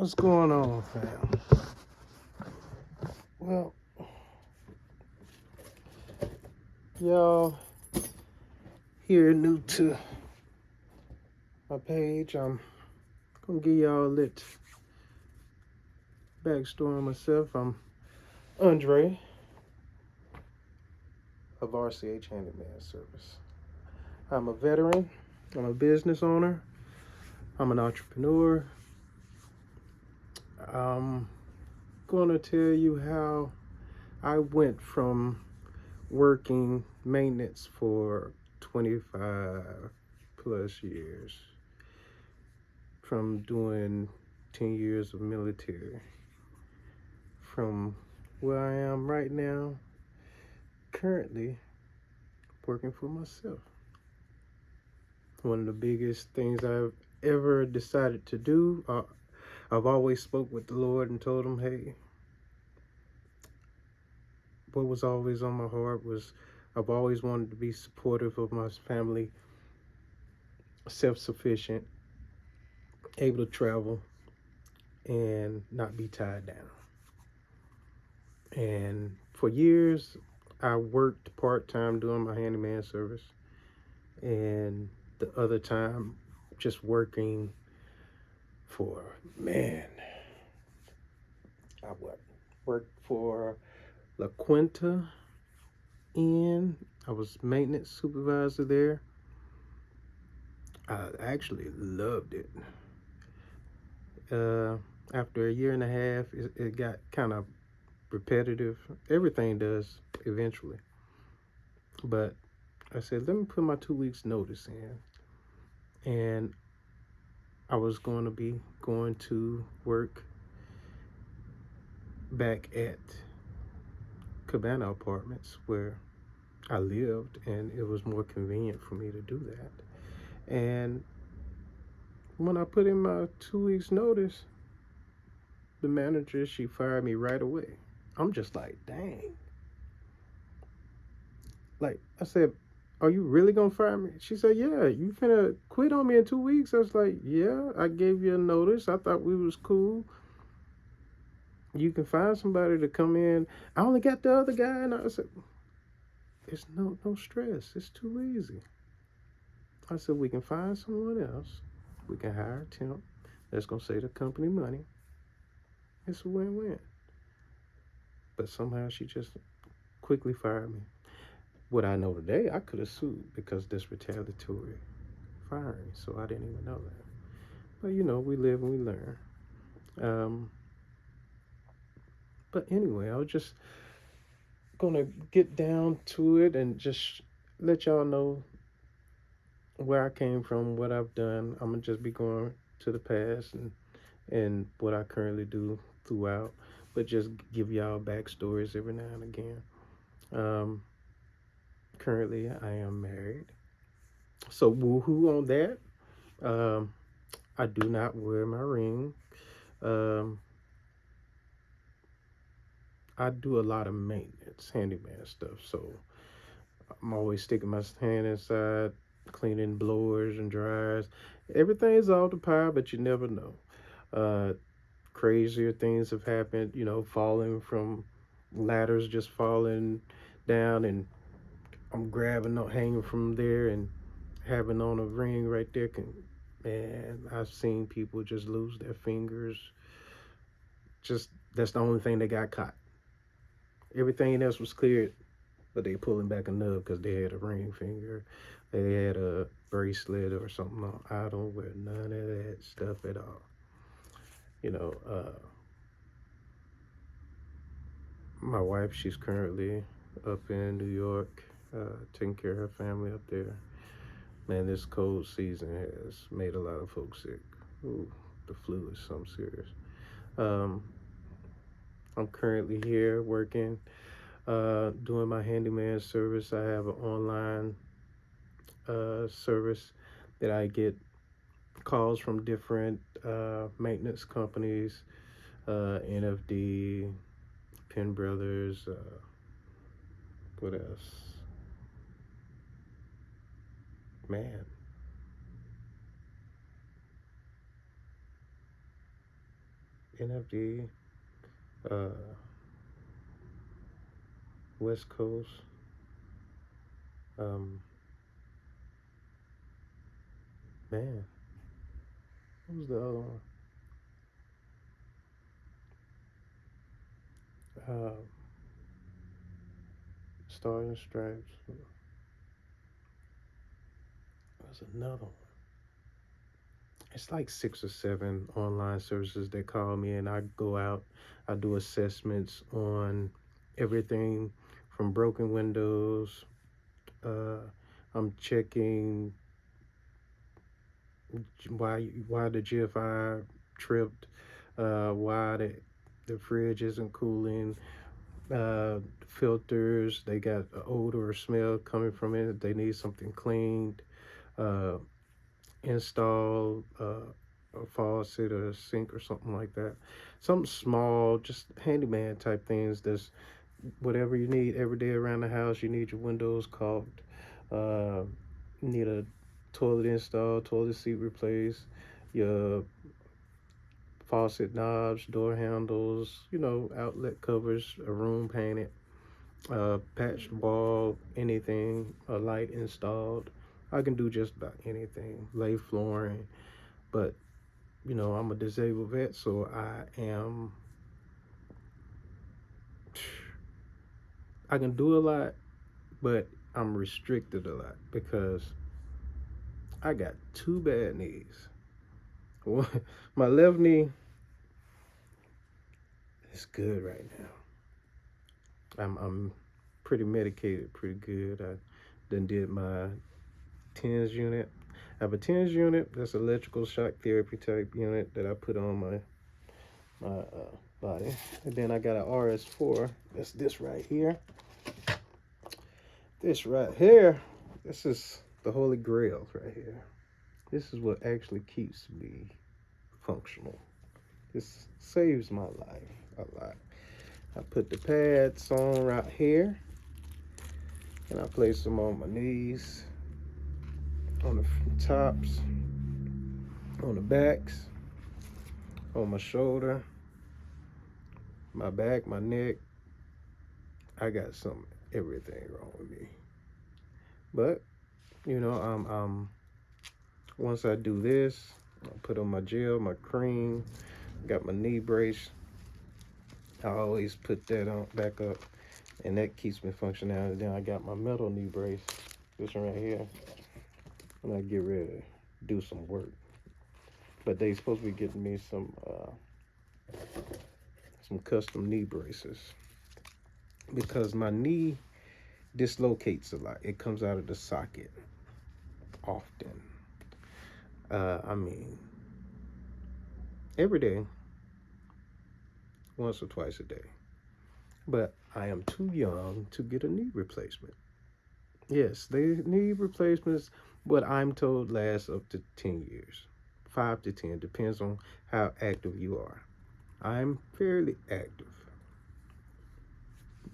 What's going on, fam? Well, y'all here new to my page. I'm gonna give y'all a little backstory on myself. I'm Andre of RCH Handyman Service. I'm a veteran. I'm a business owner. I'm an entrepreneur. I'm gonna tell you how I went from working maintenance for 25 plus years, from doing 10 years of military, from where I am right now, currently working for myself. One of the biggest things I've ever decided to do, I've always spoke with the Lord and told him, hey, what was always on my heart was I've always wanted to be supportive of my family, self-sufficient, able to travel, and not be tied down. And for years, I worked part-time doing my handyman service, and the other time just working for, man, I worked for La Quinta Inn. I was maintenance supervisor there. I actually loved it. After a year and a half, it got kind of repetitive. Everything does eventually. But I said, let me put my 2 weeks notice in. And I was going to be going to work back at Cabana Apartments where I lived, and it was more convenient for me to do that. And when I put in my 2 weeks notice, the manager, she fired me right away. I'm just like, dang. Like, I said, are you really gonna fire me? She said, yeah, you finna quit on me in 2 weeks. I was like, yeah, I gave you a notice. I thought we was cool. You can find somebody to come in. I only got the other guy. And I said, it's no stress. It's too easy. I said, we can find someone else. We can hire a temp that's gonna save the company money. It's a win-win. But somehow she just quickly fired me. What I know today, I could have sued because this retaliatory firing, so I didn't even know that. But you know, we live and we learn. But anyway, I was just gonna get down to it and just let y'all know where I came from, what I've done. I'm gonna just be going to the past and what I currently do throughout, but just give y'all backstories every now and again. Um, Currently, I am married, so woohoo on that. Um, I do not wear my ring. Um, I do a lot of maintenance, handyman stuff, so I'm always sticking my hand inside, cleaning blowers and dryers. Everything is all the power, but you never know. Uh, Crazier things have happened, you know, falling from ladders, just falling down, and I'm grabbing, hanging from there, and having on a ring right there. And I've seen people just lose their fingers. Just that's the only thing they got caught. Everything else was cleared, but they pulling back a nub because they had a ring finger, they had a bracelet or something on. I don't wear none of that stuff at all. You know, my wife, she's currently up in New York, taking care of her family up there. Man, this cold season has made a lot of folks sick. Ooh, the flu is something serious. Um, I'm currently here working, doing my handyman service. I have an online service that I get calls from different maintenance companies, NFD, Penn Brothers, what else? Man, NFD, uh, West Coast. Um, Man, what was the other one? Uh, Stars and Stripes. There's another one. It's like 6 or 7 online services that call me, and I go out. I do assessments on everything from broken windows. Uh, I'm checking why the GFI tripped, why the fridge isn't cooling, filters, they got an odor or smell coming from it, they need something cleaned, uh, install a faucet or a sink or something like that. Something small, just handyman type things. There's whatever you need every day around the house. You need your windows caulked, uh, you need a toilet installed, toilet seat replaced, your faucet knobs, door handles, outlet covers, a room painted, patched wall, anything, a light installed. I can do just about anything, lay flooring, but I'm a disabled vet, so I can do a lot, but I'm restricted a lot because I got 2 bad knees. My left knee is good right now. I'm pretty medicated, pretty good. I then did my TENS unit. I have a TENS unit. That's electrical shock therapy type unit that I put on my body. And then I got an RS4. That's this right here. This right here. This is the holy grail right here. This is what actually keeps me functional. This saves my life a lot. I put the pads on right here, and I place them on my knees, on the tops, on the backs, on my shoulder, my back, my neck. I got everything wrong with me. But once I do this, I put on my gel, my cream, got my knee brace. I always put that on back up, and that keeps me functional. And then I got my metal knee brace, this one right here, when I get ready to do some work. But they supposed to be getting me some custom knee braces because my knee dislocates a lot. It comes out of the socket often. I mean, every day, once or twice a day. But I am too young to get a knee replacement. Yes, they knee replacements, but I'm told last up to 10 years. 5 to 10, depends on how active you are. I'm fairly active,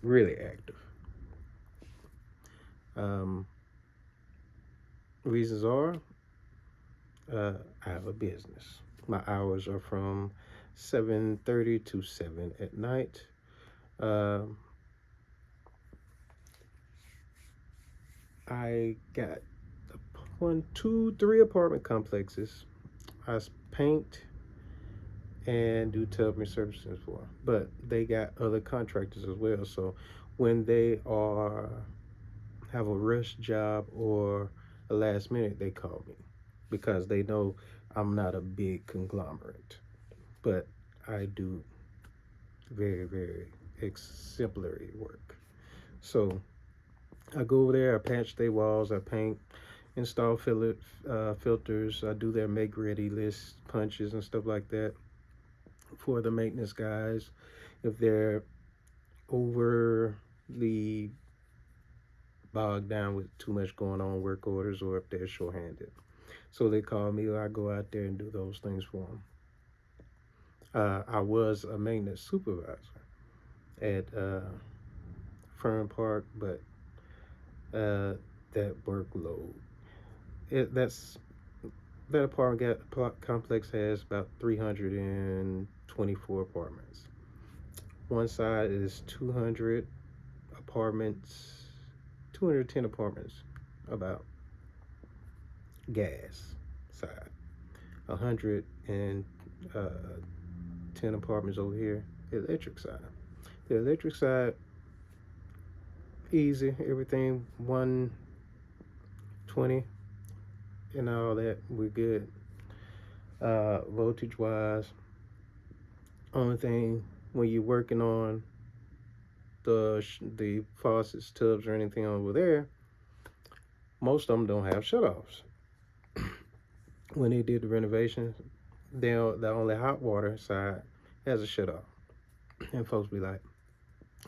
really active. Reasons are, I have a business. My hours are from 7:30 to 7 at night. I got 1, 2, 3 apartment complexes. I paint and do tub resurfacing for, but they got other contractors as well. So when they have a rush job or a last minute, they call me because they know I'm not a big conglomerate, but I do very, very exemplary work. So I go over there, I patch their walls, I paint, install filters, I do their make ready list punches and stuff like that for the maintenance guys if they're overly bogged down with too much going on work orders or if they're short-handed. So they call me, or I go out there and do those things for them. I was a maintenance supervisor at Fern Park, but that workload, that's That complex has about 324 apartments. One side is 200 apartments, 210 apartments, about gas side. 110 apartments over here, electric side. The electric side, easy, everything 120 and all that. We're good. Voltage wise, only thing when you're working on the faucets, tubs, or anything over there, most of them don't have shutoffs. When they did the renovation, the only hot water side has a shutoff, and folks be like,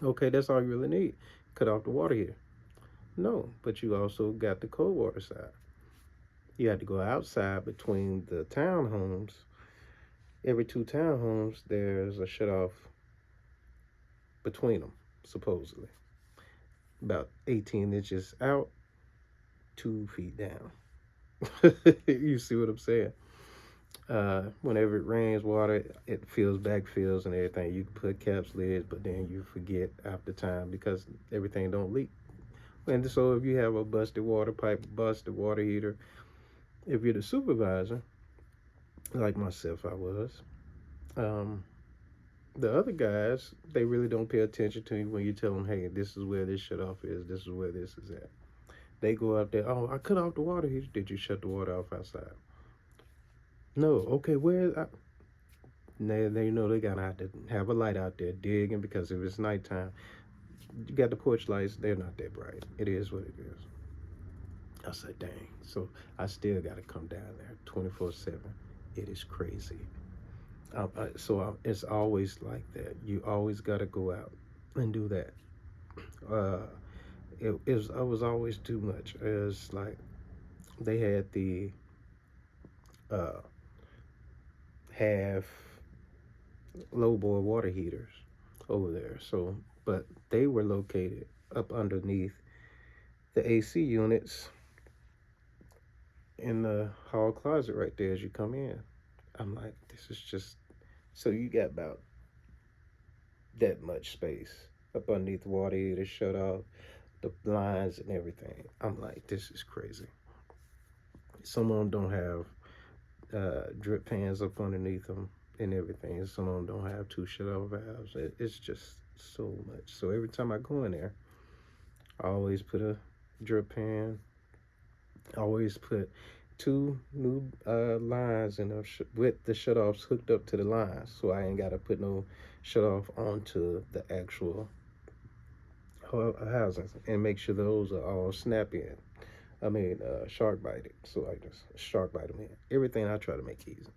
"Okay, that's all you really need. Cut off the water here." No, but you also got the cold water side. You had to go outside between the townhomes. Every two townhomes, there's a shutoff between them, supposedly. About 18 inches out, 2 feet down. You see what I'm saying? Whenever it rains water, it fills back fills and everything. You can put caps lids, but then you forget after time because everything don't leak. And so if you have a busted water pipe, busted water heater, if you're the supervisor, like myself, I was, um, the other guys, they really don't pay attention to you when you tell them, hey, this is where this shut off is, this is where this is at. They go out there, oh, I cut off the water heater. Did you shut the water off outside? No. Okay, where? They know they gotta have to have a light out there digging because if it's nighttime, you got the porch lights. They're not that bright. It is what it is. I said, dang. So I still gotta come down there 24/7. It is crazy. It's always like that. You always gotta go out and do that. Uh, it was always too much. It's like they had the uh, half low boil water heaters over there. So, but they were located up underneath the AC units in the hall closet right there as you come in. I'm like, this is just so you got about that much space up underneath the water heater shut off, the blinds and everything. I'm like, this is crazy. Some of them don't have drip pans up underneath them and everything. Some of them don't have two shut off valves. It's just so much. So every time I go in there, I always put a drip pan. I always put two new lines in with the shutoffs hooked up to the lines, so I ain't gotta put no shutoff onto the actual housings, and make sure those are all snap in. I mean, shark bited. So I just shark bite them in. Everything I try to make easy.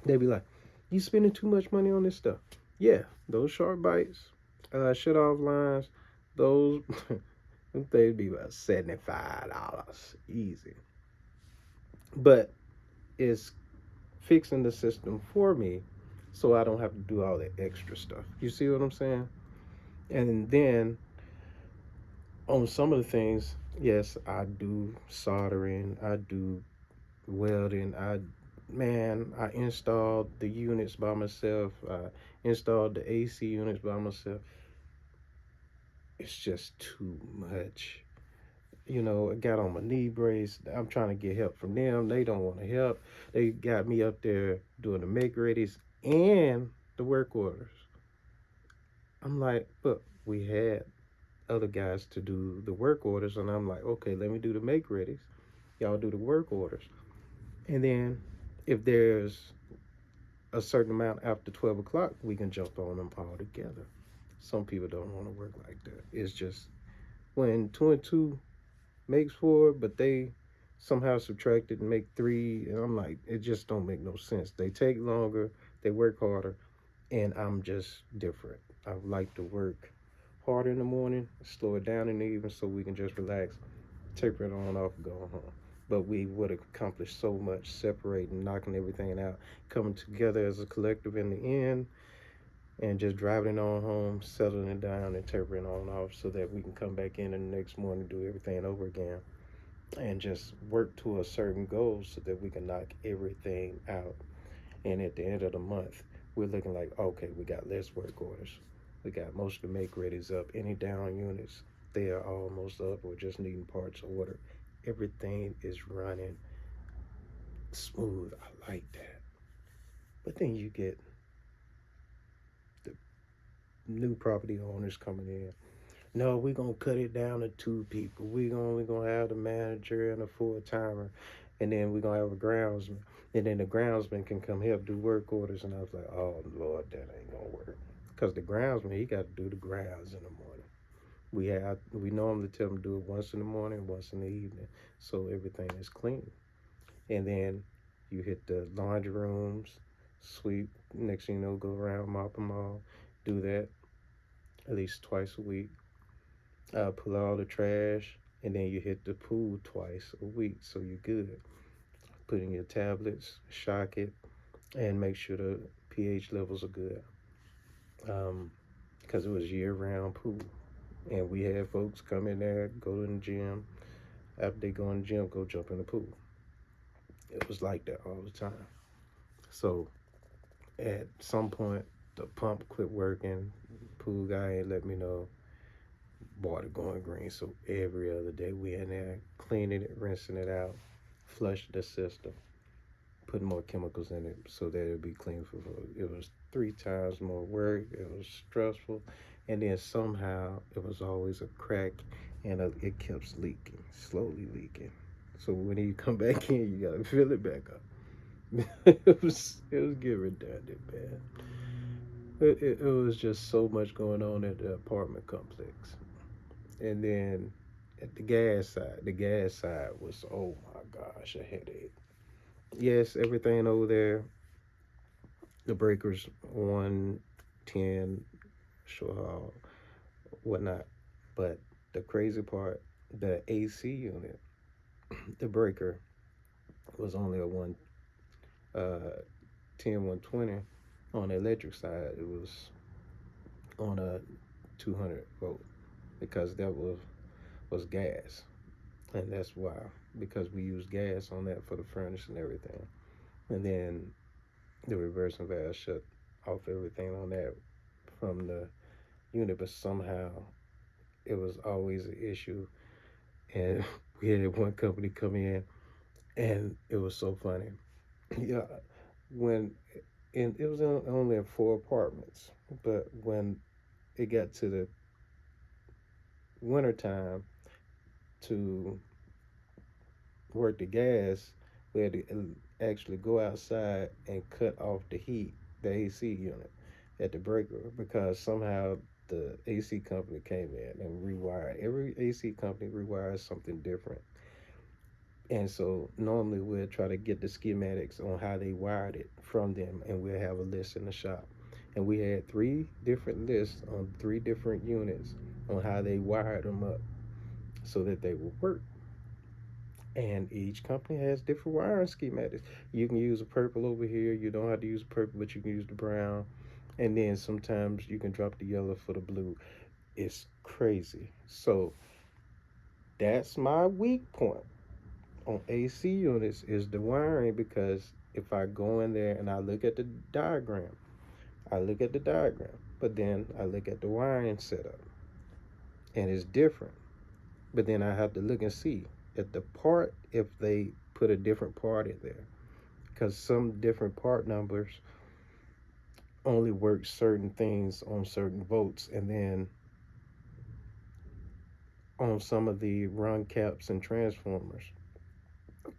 They be like, "You spending too much money on this stuff." Yeah, those shark bites, shut off lines, those they'd be about $75 easy. But it's fixing the system for me, so I don't have to do all that extra stuff. You see what I'm saying? And then on some of the things, yes, I do soldering, I do welding. I installed the units by myself. I installed the AC units by myself. It's just too much. You know, I got on my knee brace. I'm trying to get help from them. They don't want to help. They got me up there doing the make readies and the work orders. I'm like, look, we had other guys to do the work orders, and I'm like, okay, let me do the make readies. Y'all do the work orders. And then if there's a certain amount after 12 o'clock, we can jump on them all together. Some people don't want to work like that. It's just when two and two makes four, but they somehow subtract it and make three, and I'm like, it just don't make no sense. They take longer, they work harder, and I'm just different. I like to work harder in the morning, slow it down in the evening so we can just relax, taper it on off, go home. But we would have accomplished so much separating, knocking everything out, coming together as a collective in the end, and just driving it on home, settling it down, and tapering on off so that we can come back in the next morning and do everything over again. and just work to a certain goal so that we can knock everything out. And at the end of the month, we're looking like, okay, we got less work orders. We got most of the make readies up. Any down units, they are almost up. We're just needing parts order. Everything is running smooth. I like that. But then you get the new property owners coming in. No, we're gonna cut it down to two people. We gonna have the manager and a full timer, and then we're gonna have a groundsman. And then the groundsman can come help do work orders. And I was like, oh Lord, that ain't gonna work. Cause the groundsman, he got to do the grounds in the morning. We normally tell him to do it once in the morning, once in the evening, so everything is clean. And then you hit the laundry rooms, sweep. Next thing you know, go around, mop them all. Do that at least twice a week. Pull all the trash, and then you hit the pool twice a week, so you're good. Put in your tablets, shock it, and make sure the pH levels are good. Because it was year-round pool, and we had folks come in there, go to the gym. After they go in the gym, go jump in the pool. It was like that all the time. So at some point, the pump quit working. Pool guy ain't let me know. Water going green. So every other day we in there cleaning it, rinsing it out, flushing the system, putting more chemicals in it so that it'll be clean for food. It was 3 times more work. It was stressful, and then somehow it was always a crack, and it kept leaking, slowly leaking. So when you come back in, you gotta fill it back up. It was getting redundant, man. It was just so much going on at the apartment complex. And then at the gas side was, oh my gosh, a headache. Yes, everything over there, the breakers on 10, sure how, whatnot. But the crazy part, the AC unit, the breaker was only a 120. On the electric side, it was on a 200 volt because that was gas. And that's why, because we use gas on that for the furnace and everything. And then the reversing valve shut off everything on that from the unit, but somehow it was always an issue. And we had one company come in, and it was so funny. Yeah, when and it was only in 4 apartments, but when it got to the winter time to work the gas, we had to actually go outside and cut off the heat, the AC unit at the breaker, because somehow the AC company came in and rewired. Every AC company rewires something different. And so normally we'll try to get the schematics on how they wired it from them, and we'll have a list in the shop. And we had 3 different lists on 3 different units on how they wired them up so that they would work. And each company has different wiring schematics. You can use a purple over here. You don't have to use purple, but you can use the brown. And then sometimes you can drop the yellow for the blue. It's crazy. So that's my weak point on AC units is the wiring, because if I go in there and I look at the diagram, but then I look at the wiring setup and it's different. But then I have to look and see at the part if they put a different part in there, because some different part numbers only work certain things on certain volts, and then on some of the run caps and transformers,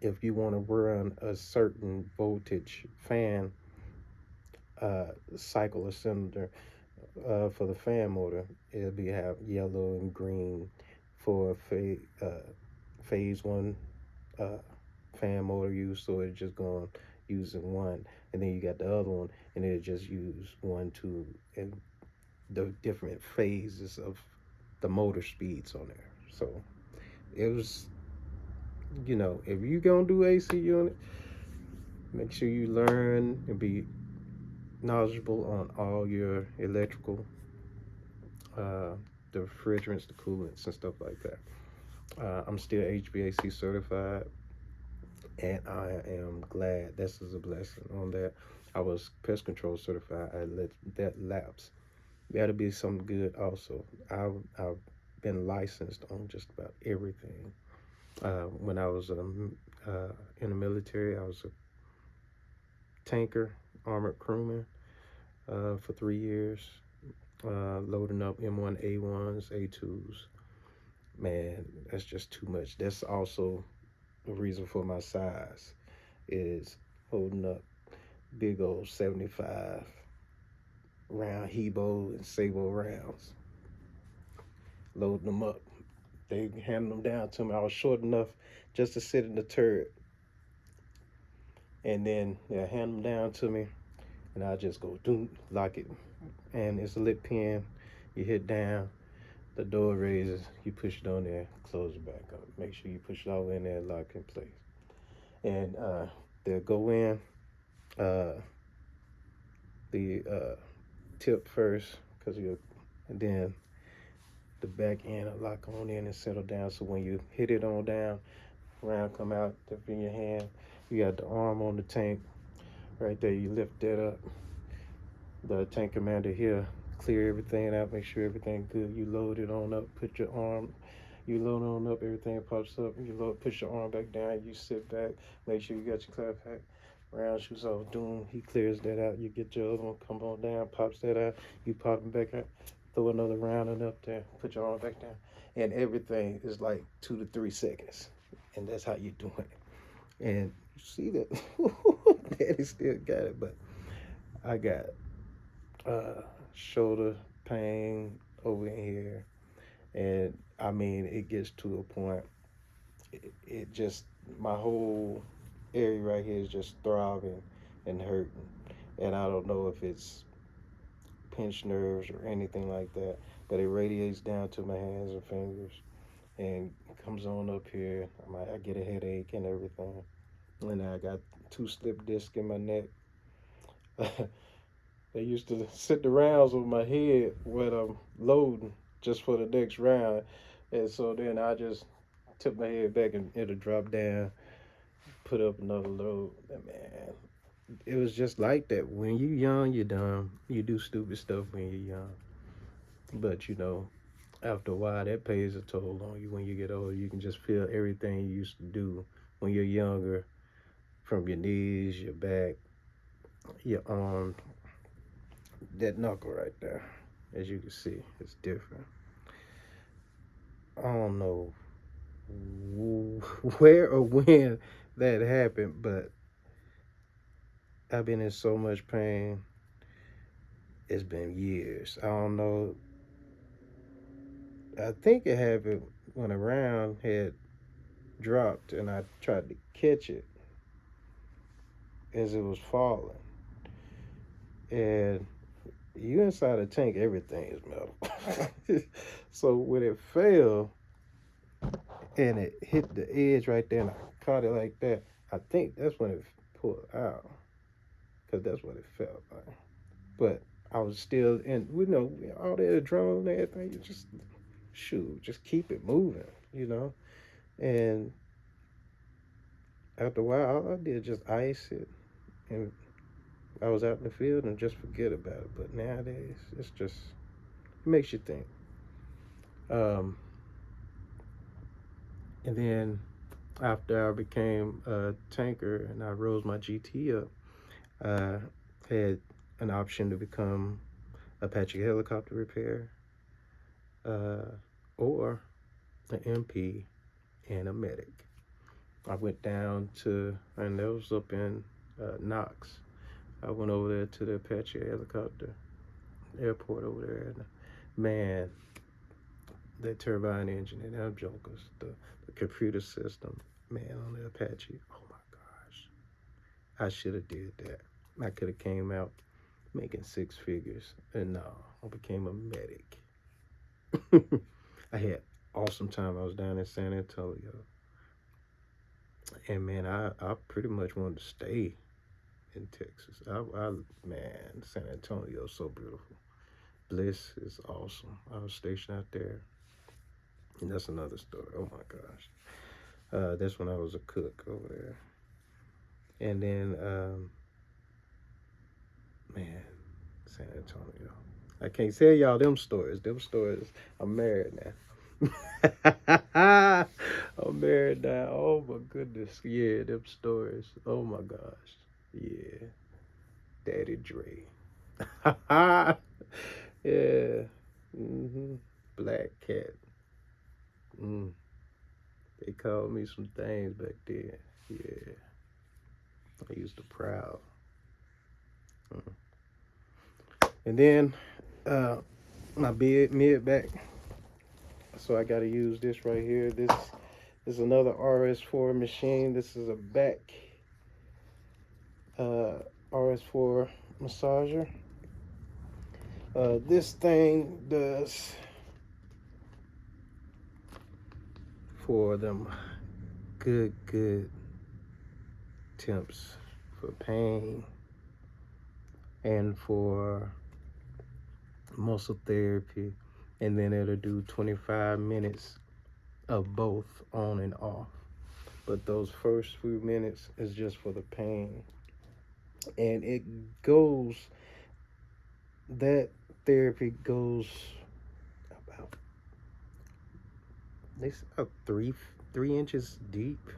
if you want to run a certain voltage fan cycle or cylinder for the fan motor, it'll be have yellow and green for phase one uh, fan motor use, so it's just going using one, and then you got the other one, and it just use 1, 2, and the different phases of the motor speeds on there. So it was, if you gonna do AC unit, make sure you learn and be knowledgeable on all your electrical, uh, the refrigerants, the coolants, and stuff like that. I'm still HVAC certified, and I am glad. This is a blessing on that. I was pest control certified. I let that lapse. That'll be something good also. I've been licensed on just about everything. When I was in the military, I was a tanker, armored crewman for 3 years, loading up M1A1s, A2s. Man, that's just too much. That's also the reason for my size is holding up big old 75 round Hebo and Sabo rounds, loading them up. They handed them down to me. I was short enough just to sit in the turret, and then they hand them down to me, and I just go doom, lock it, and it's a lit pin. You hit down, the door raises, you push it on there, close it back up. Make sure you push it all in there, lock in place, and they'll go in uh, the tip first, cause you, and then the back end will lock on in and settle down. So when you hit it on down, round come out in your hand. You got the arm on the tank right there. You lift that up. The tank commander here clear everything out, make sure everything good. You load it on up, put your arm. You load on up, everything pops up. You load, push your arm back down. You sit back, make sure you got your clap pack. Round shoots off. Doom. He clears that out. You get your other one, come on down, pops that out. You pop it back out. Throw another round and up there. Put your arm back down, and everything is like 2 to 3 seconds, and that's how you do it. And you see that Daddy still got it, but I got shoulder pain over here, and I mean it gets to a point. It just my whole area right here is just throbbing and hurting, and I don't know if it's pinched nerves or anything like that, but it radiates down to my hands and fingers and comes on up here. I get a headache and everything, and I got 2 slip discs in my neck. They used to sit the rounds over my head when I'm loading just for the next round. And so then I just tip my head back and it'll drop down, put up another load. And man, it was just like that. When you young, you're dumb. You do stupid stuff when you're young. But you know, after a while, that pays a toll on you when you get older. You can just feel everything you used to do when you're younger, from your knees, your back, your arms, that knuckle right there. As you can see, it's different. I don't know where or when that happened, but I've been in so much pain. It's been years. I don't know. I think it happened when a round had dropped and I tried to catch it as it was falling. And you inside a tank, everything is metal. So when it fell and it hit the edge right there and I caught it like that, I think that's when it pulled out. Because that's what it felt like. But I was still in, all that adrenaline and everything. You just, shoot, just keep it moving, you know? And after a while, all I did just ice it. And I was out in the field and just forget about it. But nowadays, it's just, it makes you think. Um, and then after I became a tanker and I rose my GT up, I had an option to become Apache helicopter repair, or an MP and a medic. I went down to, and that was up in Knox. I went over there to the Apache helicopter airport over there, and man, that turbine engine and them jokers, the computer system, man, on the Apache. Oh my gosh, I should have did that. I could have came out making 6 figures, and no, I became a medic. I had awesome time. I was down in San Antonio, and man, I pretty much wanted to stay in Texas. Man, San Antonio is so beautiful. Bliss is awesome. I was stationed out there, And that's another story. Oh my gosh. That's when I was a cook over there. And then, man, San Antonio. I can't tell y'all them stories. Them stories. I'm married now. I'm married now. Oh my goodness. Yeah, them stories. Oh my gosh. Yeah. Daddy Dre. Yeah. Black cat. Mm. They called me some things back then. Yeah. I used to proud. Mm. And then my mid back. So I gotta use this right here. This is another RS4 machine. This is a back uh, RS4 massager. This thing does for them good temps for pain and for muscle therapy, and then it'll do 25 minutes of both on and off. But those first few minutes is just for the pain, and it goes, that therapy goes about, it's about 3 inches deep,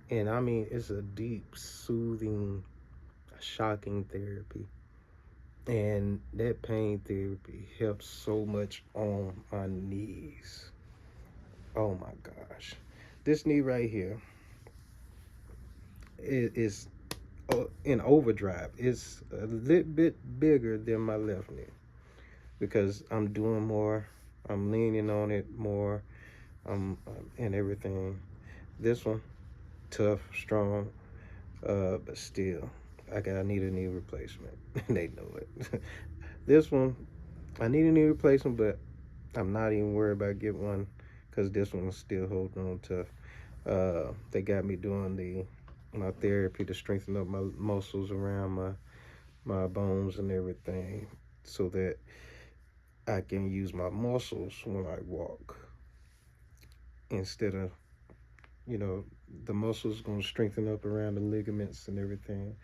and I mean it's a deep, soothing, shocking therapy. And that pain therapy helps so much on my knees. Oh my gosh. This knee right here is in overdrive. It's a little bit bigger than my left knee because I'm doing more. I'm leaning on it more, and everything. This one, tough, strong, but still, I need a knee replacement. They know it. This one, I need a knee replacement, but I'm not even worried about getting one because this one's still holding on tough. They got me doing my therapy to strengthen up my muscles around my bones and everything, so that I can use my muscles when I walk instead of, the muscles gonna strengthen up around the ligaments and everything.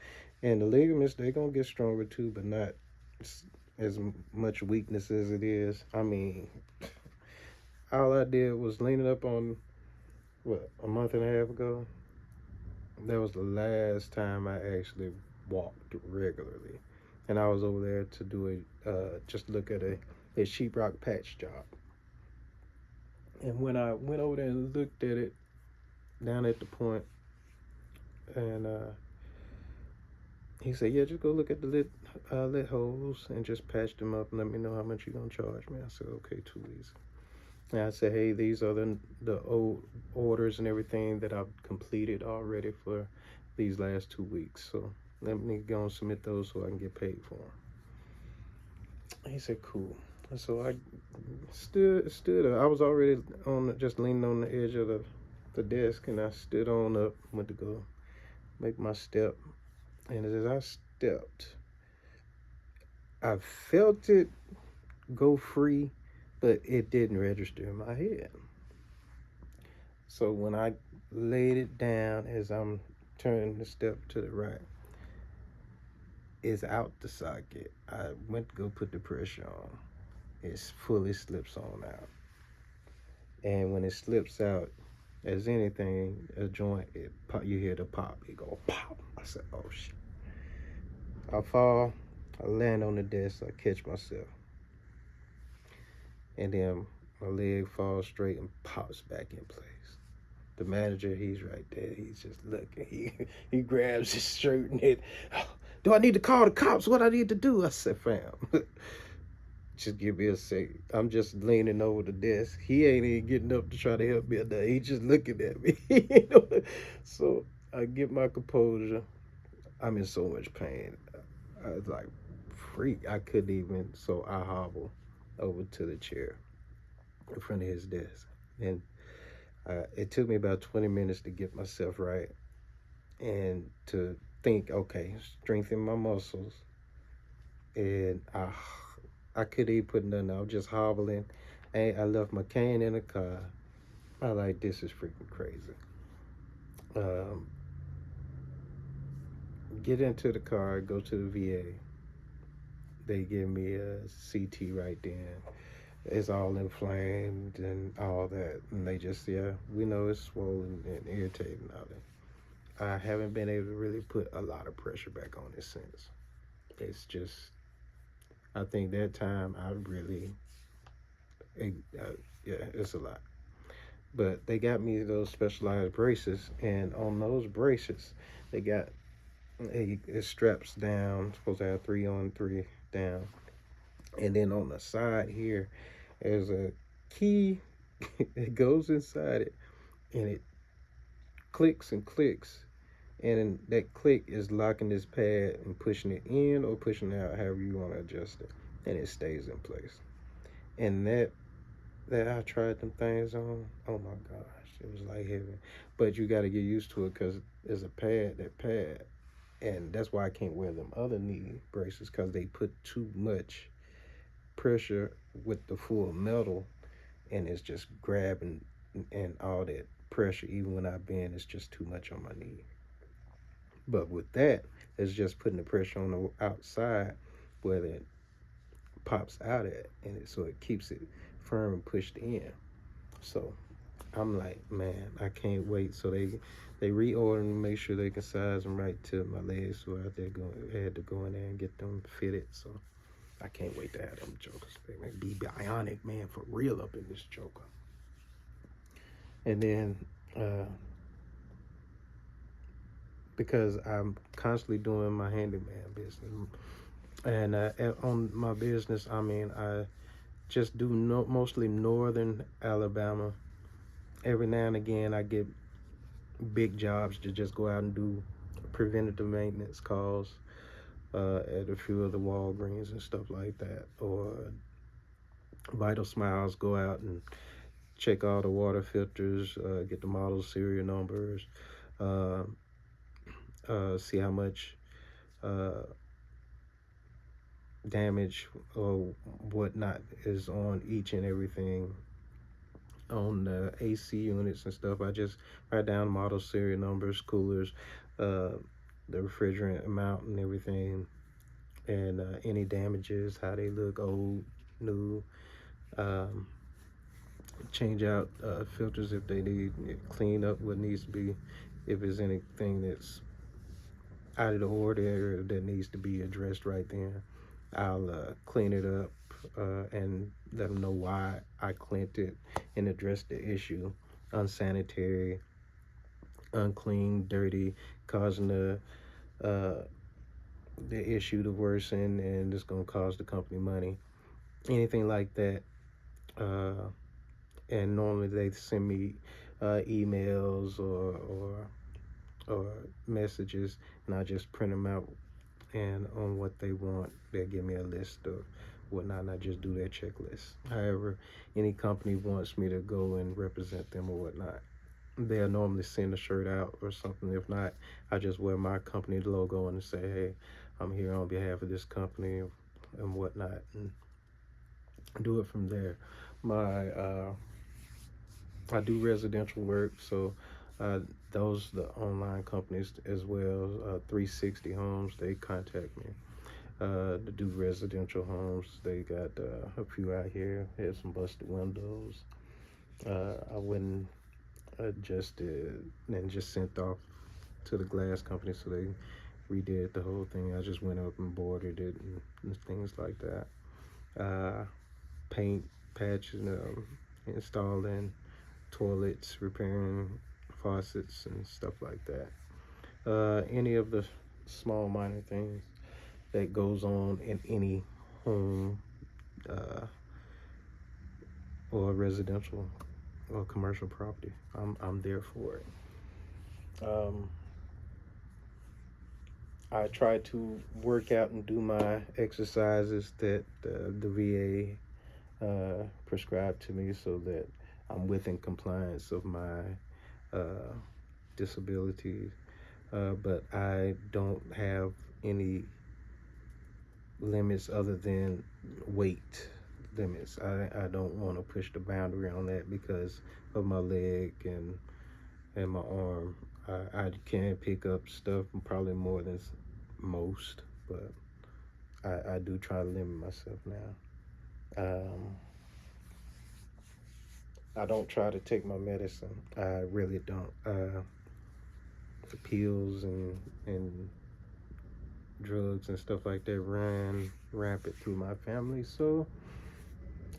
And the ligaments, they gonna get stronger too, but not as much weakness as it is. I mean, all I did was leaning up on, what, a month and a half ago. That was the last time I actually walked regularly. And I was over there to do just look at a sheetrock patch job. And when I went over there and looked at it down at the point, and he said, "Yeah, just go look at the lit holes and just patch them up and let me know how much you're gonna charge me." I said, "Okay, 2 weeks." And I said, "Hey, these are the old orders and everything that I've completed already for these last 2 weeks. So let me go and submit those so I can get paid for them." He said, "Cool." And so I stood up. I was already just leaning on the edge of the desk, and I stood on up, went to go make my step. And as I stepped, I felt it go free, but it didn't register in my head. So when I laid it down, as I'm turning the step to the right, it's out the socket. I went to go put the pressure on. It fully slips on out. And when it slips out, as anything, a joint, you hear the pop. It go pop. I said, "Oh shit." I fall. I land on the desk. I catch myself. And then my leg falls straight and pops back in place. The manager, he's right there. He's just looking. He grabs his shirt and it. "Do I need to call the cops? What I need to do?" I said, "Fam, just give me a second. I'm just leaning over the desk. He ain't even getting up to try to help me or nothing. He just looking at me." So I get my composure. I'm in so much pain. I was like, freak. I couldn't even. So I hobble over to the chair in front of his desk. And it took me about 20 minutes to get myself right and to think, okay, strengthen my muscles. And I couldn't even put nothing. I was just hobbling. And I left my cane in the car. I like, this is freaking crazy. Um, get into the car, go to the VA. They give me a CT right then. It's all inflamed and all that. And they just, yeah, we know it's swollen and irritating and all that. I haven't been able to really put a lot of pressure back on it since. It's just, I think that time I really, yeah, it's a lot. But they got me those specialized braces, and on those braces, they got it straps down. Supposed to have 3 on 3 down, and then on the side here, there's a key. It goes inside it, and it clicks and clicks, and that click is locking this pad and pushing it in or pushing it out, however you want to adjust it, and it stays in place. And that I tried them things on, oh my gosh, it was like heaven. But you got to get used to it because there's a pad, that pad, and that's why I can't wear them other knee braces, because they put too much pressure with the full metal, and it's just grabbing, and all that pressure, even when I bend, it's just too much on my knee. But with that, it's just putting the pressure on the outside where it pops out at, and so it keeps it firm and pushed in. So I'm like, man, I can't wait. So they reordered and make sure they can size them right to my legs. So I had to go in there and get them fitted. So I can't wait to have them jokers. They may be bionic, man, for real up in this joker. And then because I'm constantly doing my handyman business, and on my business, I mean, I just do mostly northern Alabama. Every now and again, I get big jobs to just go out and do preventative maintenance calls at a few of the Walgreens and stuff like that, or Vital Smiles, go out and check all the water filters, get the model serial numbers, uh, see how much damage or whatnot is on each and everything on the AC units and stuff. I just write down model serial numbers, coolers, the refrigerant amount and everything, and any damages, how they look, old, new. Um, Change out filters if they need, clean up what needs to be, if there's anything that's out of the order that needs to be addressed right then. I'll clean it up and let them know why I cleaned it and address the issue. Unsanitary, unclean, dirty, causing uh, the issue to worsen, and it's going to cost the company money. Anything like that. Uh, and normally they send me emails or messages, and I just print them out, and on what they want, they give me a list of whatnot, and I just do their checklist. However, any company wants me to go and represent them or whatnot, they'll normally send a shirt out or something. If not, I just wear my company logo and say, hey, I'm here on behalf of this company and whatnot, and do it from there. My I do residential work, so those the online companies as well. 360 Homes, they contact me to do residential homes. They got a few out here. Had some busted windows. I went and adjusted and just sent off to the glass company, so they redid the whole thing. I just went up and bordered it and things like that. Paint, patches, installing toilets, repairing faucets and stuff like that. Any of the small minor things that goes on in any home uh, or residential or commercial property, I'm there for it. I try to work out and do my exercises that the VA prescribed to me, so that I'm within compliance of my disabilities. But I don't have any limits other than weight. limits. I don't want to push the boundary on that because of my leg and my arm. I can pick up stuff probably more than most, but I do try to limit myself now. I don't try to take my medicine. I really don't. The pills and drugs and stuff like that ran rampant through my family, so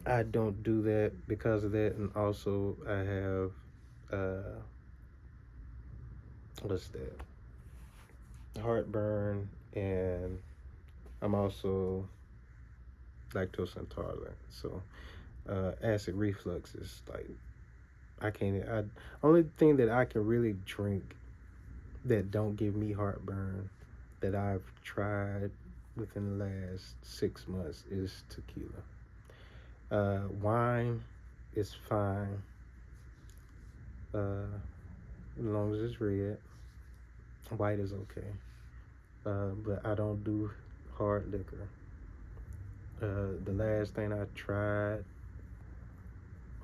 I don't do that because of that. And also, I have what's that? Heartburn, and I'm also lactose intolerant. So acid reflux is like I can't. I only thing that I can really drink that don't give me heartburn that I've tried within the last 6 months is tequila. Wine is fine, as long as it's red. White is okay, but I don't do hard liquor. The last thing I tried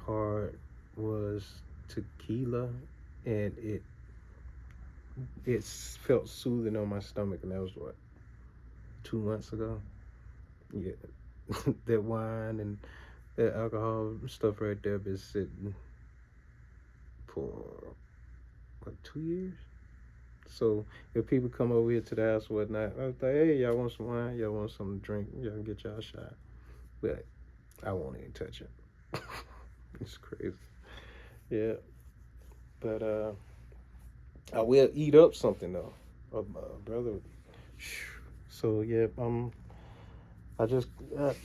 hard was tequila, and it felt soothing on my stomach, and that was what, 2 months ago. Yeah, that wine and that alcohol stuff right there been sitting for like 2 years. So if people come over here to the house or whatnot, I was like, hey, y'all want some wine? Y'all want something to drink? Y'all can get y'all a shot. But I won't even touch it. It's crazy. Yeah. But I will eat up something though. Brother. So yeah, I just got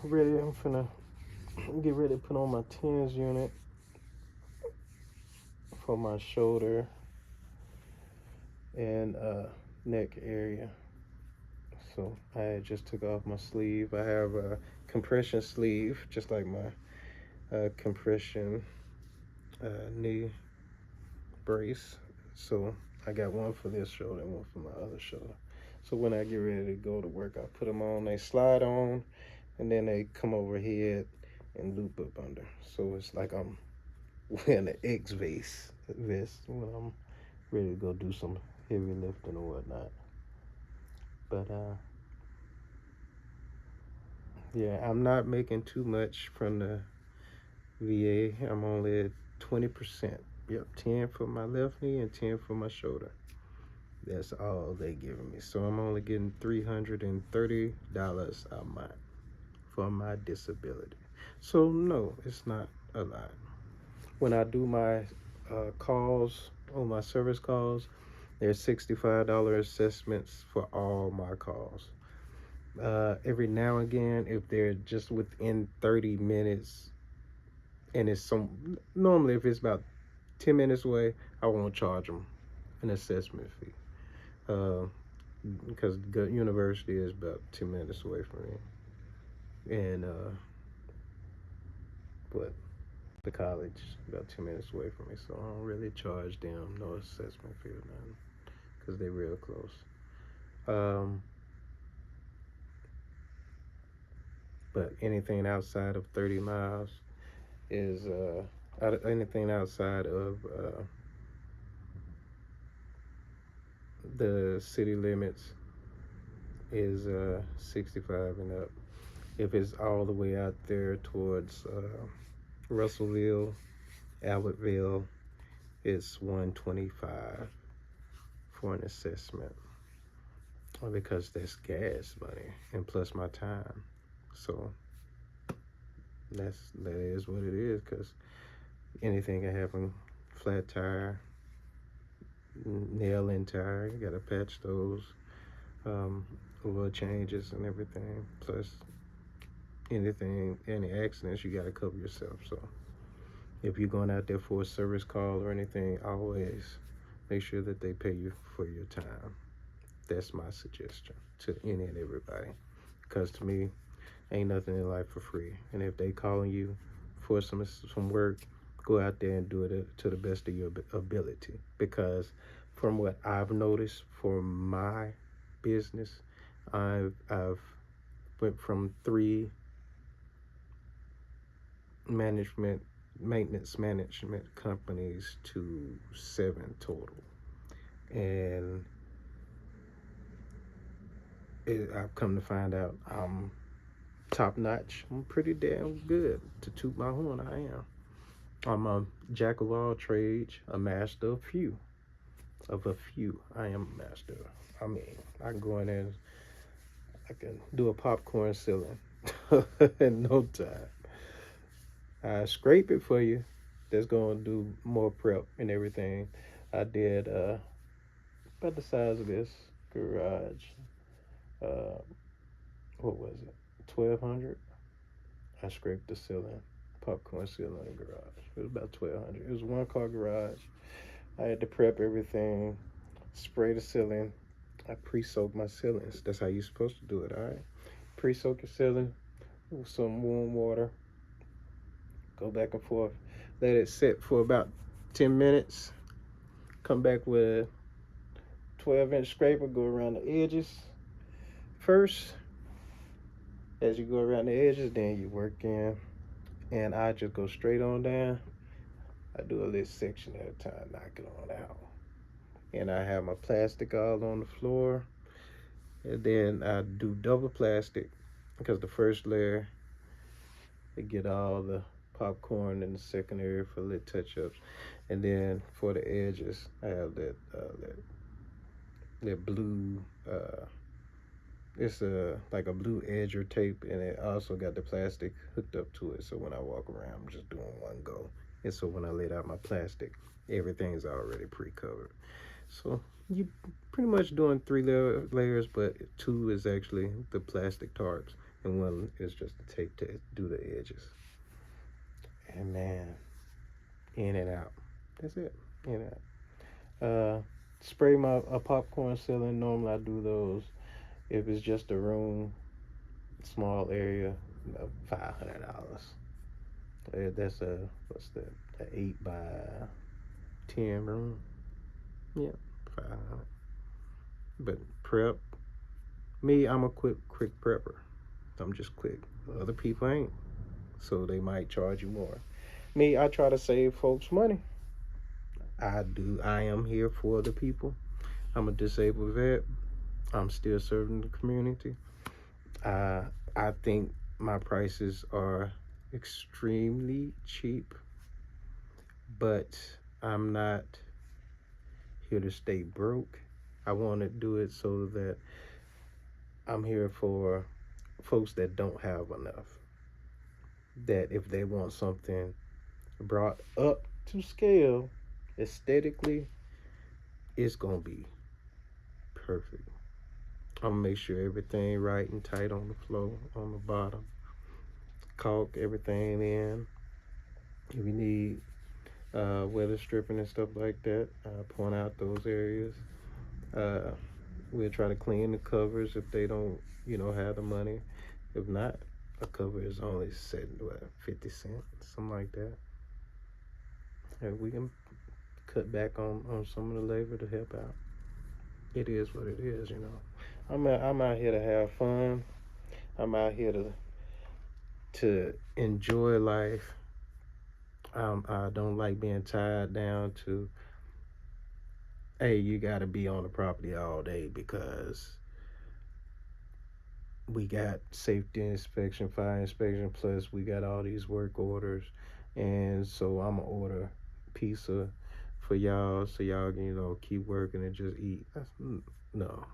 ready. I'm finna get ready to put on my TENS unit for my shoulder and neck area. So I just took off my sleeve. I have a compression sleeve, just like my compression knee brace. So I got one for this shoulder and one for my other shoulder. So when I get ready to go to work, I put them on. They slide on, and then they come overhead and loop up under. So it's like I'm wearing an X vest when I'm ready to go do some heavy lifting or whatnot. But yeah, I'm not making too much from the VA. I'm only at 20%. Yep, 10 for my left knee and 10 for my shoulder. That's all they giving me. So I'm only getting $330 a month for my disability. So no, it's not a lot. When I do my calls, on my service calls, there's $65 assessments for all my calls. Every now and again, if they're just within 30 minutes, and normally if it's about 10 minutes away, I won't charge them an assessment fee. Because the university is about 10 minutes away from me. And, but the college is about 10 minutes away from me. So I don't really charge them no assessment fee or nothing, because they're real close. But anything outside of 30 miles is, anything outside of the city limits is 65 and up. If it's all the way out there towards Russellville, Albertville, it's 125 for an assessment, because that's gas money and plus my time. So that is what it is, because anything can happen. Flat tire, nail in tire, you gotta patch those, oil changes and everything, plus any accidents, you gotta cover yourself. So if you're going out there for a service call or anything, always make sure that they pay you for your time. That's my suggestion to any and everybody, because to me, ain't nothing in life for free. And if they calling you for some work, go out there and do it to the best of your ability. Because from what I've noticed for my business, I've went from 3 management maintenance management companies to 7 total, and I've come to find out I'm top notch. I'm pretty damn good. To toot my horn, I am. I'm a jack of all trades, a master of few. Of a few, I am a master. I mean, I can go in there and I can do a popcorn ceiling in no time. I scrape it for you. That's gonna do more prep and everything. I did about the size of this garage. Uh, what was it? 1,200. I scraped the ceiling, popcorn ceiling in the garage. It was about 1,200. It was a 1 car garage. I had to prep everything, spray the ceiling. I pre-soak my ceilings. That's how you're supposed to do it, all right? Pre-soak your ceiling with some warm water. Go back and forth. Let it sit for about 10 minutes. Come back with a 12-inch scraper. Go around the edges first. As you go around the edges, then you work in. And I just go straight on down. I do a little section at a time, knock it on out. And I have my plastic all on the floor. And then I do double plastic because the first layer, they get all the popcorn in the second area for little touch-ups. And then for the edges, I have that blue, it's like a blue edger tape, and it also got the plastic hooked up to it. So when I walk around, I'm just doing one go. And so when I laid out my plastic, everything's already pre-covered. So you pretty much doing 3 layers, but 2 is actually the plastic tarps, and 1 is just the tape to do the edges. And man, in and out. That's it. In and out. Spray a popcorn ceiling. Normally I do those if it's just a room, small area, $500. That's what's that? An 8 by 10 room. Yeah, 500. But prep, me, I'm a quick prepper. I'm just quick. Other people ain't, so they might charge you more. Me, I try to save folks money. I am here for the people. I'm a disabled vet. I'm still serving the community. I think my prices are extremely cheap, but I'm not here to stay broke. I want to do it so that I'm here for folks that don't have enough. That if they want something brought up to scale aesthetically, it's gonna be perfect. I'm gonna make sure everything right and tight on the floor, on the bottom. Caulk everything in. If you need weather stripping and stuff like that, point out those areas. Uh, we'll try to clean the covers if they don't, have the money. If not, a cover is only set 50 cents, something like that. And we can cut back on some of the labor to help out. It is what it is. I'm out here to have fun. I'm out here to enjoy life. I don't like being tied down to, hey, you got to be on the property all day because we got safety inspection, fire inspection, plus we got all these work orders. And so I'm going to order pizza for y'all so y'all can, keep working and just eat. No.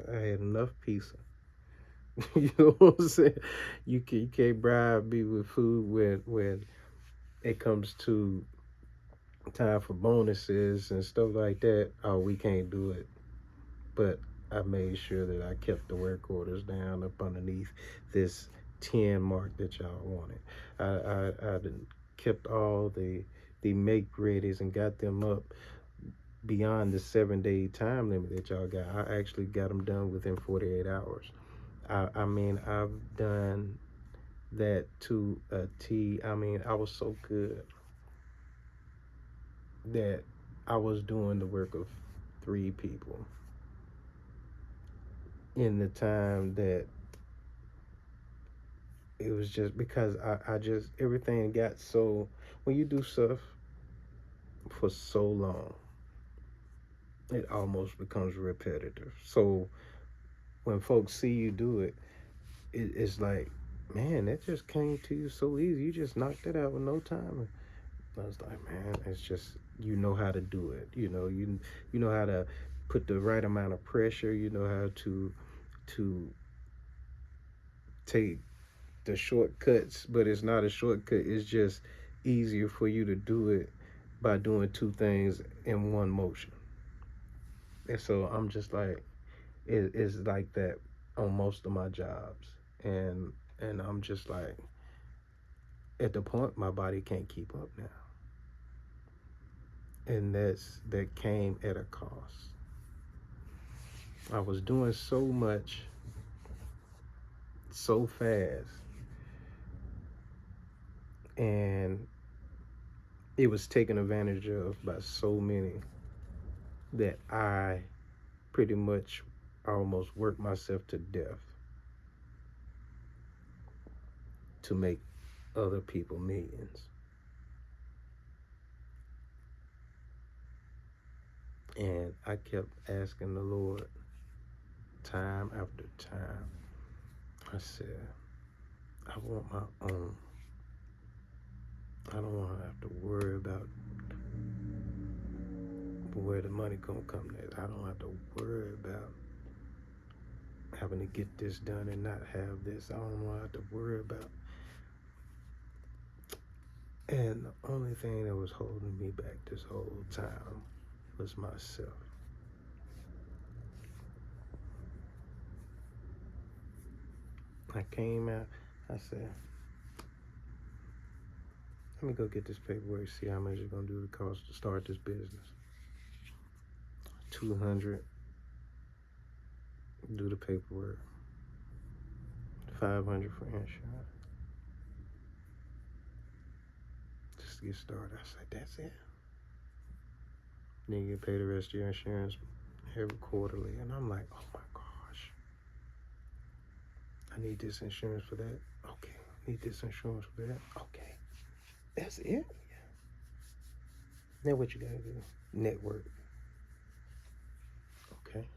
I had enough pizza. You know what I'm saying? You can't bribe me with food when it comes to time for bonuses and stuff like that. Oh, we can't do it. But I made sure that I kept the work orders down up underneath this 10 mark that y'all wanted. I kept all the make readies and got them up beyond the 7-day time limit that y'all got. I actually got them done within 48 hours. I mean, I've done that to a T. I mean, I was so good that I was doing the work of 3 people in the time that it was just because I just, everything got so, when you do stuff for so long, it almost becomes repetitive. So when folks see you do it, it's like, man, that just came to you so easy. You just knocked it out with no time. And I was like, man, it's just, you know how to do it. You know how to put the right amount of pressure. You know how to take the shortcuts, but it's not a shortcut. It's just easier for you to do it by doing two things in one motion. And so I'm just like, it's like that on most of my jobs, and I'm just like, at the point my body can't keep up now, and that came at a cost. I was doing so much so fast, and it was taken advantage of by so many that I pretty much almost worked myself to death to make other people millions. And I kept asking the Lord time after time. I said, I want my own. I don't want to have to worry about where the money gonna come next. I don't have to worry about having to get this done and not have this. I don't want to have to worry about. And the only thing that was holding me back this whole time was myself. I came out, I said, let me go get this paperwork, see how much it's gonna do the cost to start this business. 200, do the paperwork. 500 for insurance. Just to get started. I said, that's it. Then you pay the rest of your insurance every quarterly. And I'm like, oh my gosh. I need this insurance for that. Okay. I need this insurance for that. Okay. That's it? Yeah. Now what you gotta do? Network. Okay.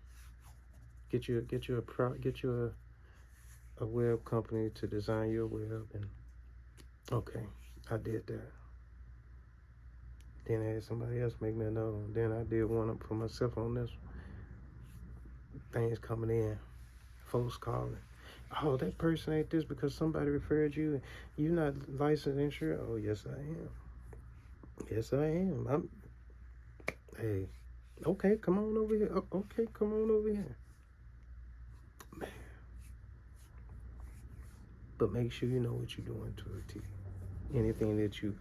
Get you a web company to design your web, and okay, I did that. Then I had somebody else make me another one. Then I did one for myself on this. Things coming in, folks calling. Oh, that person ain't this because somebody referred you. You're not licensed insured. Oh, yes I am. Yes I am. Hey, okay, come on over here. Okay, come on over here. Man. But make sure you know what you're doing to a T. Anything that you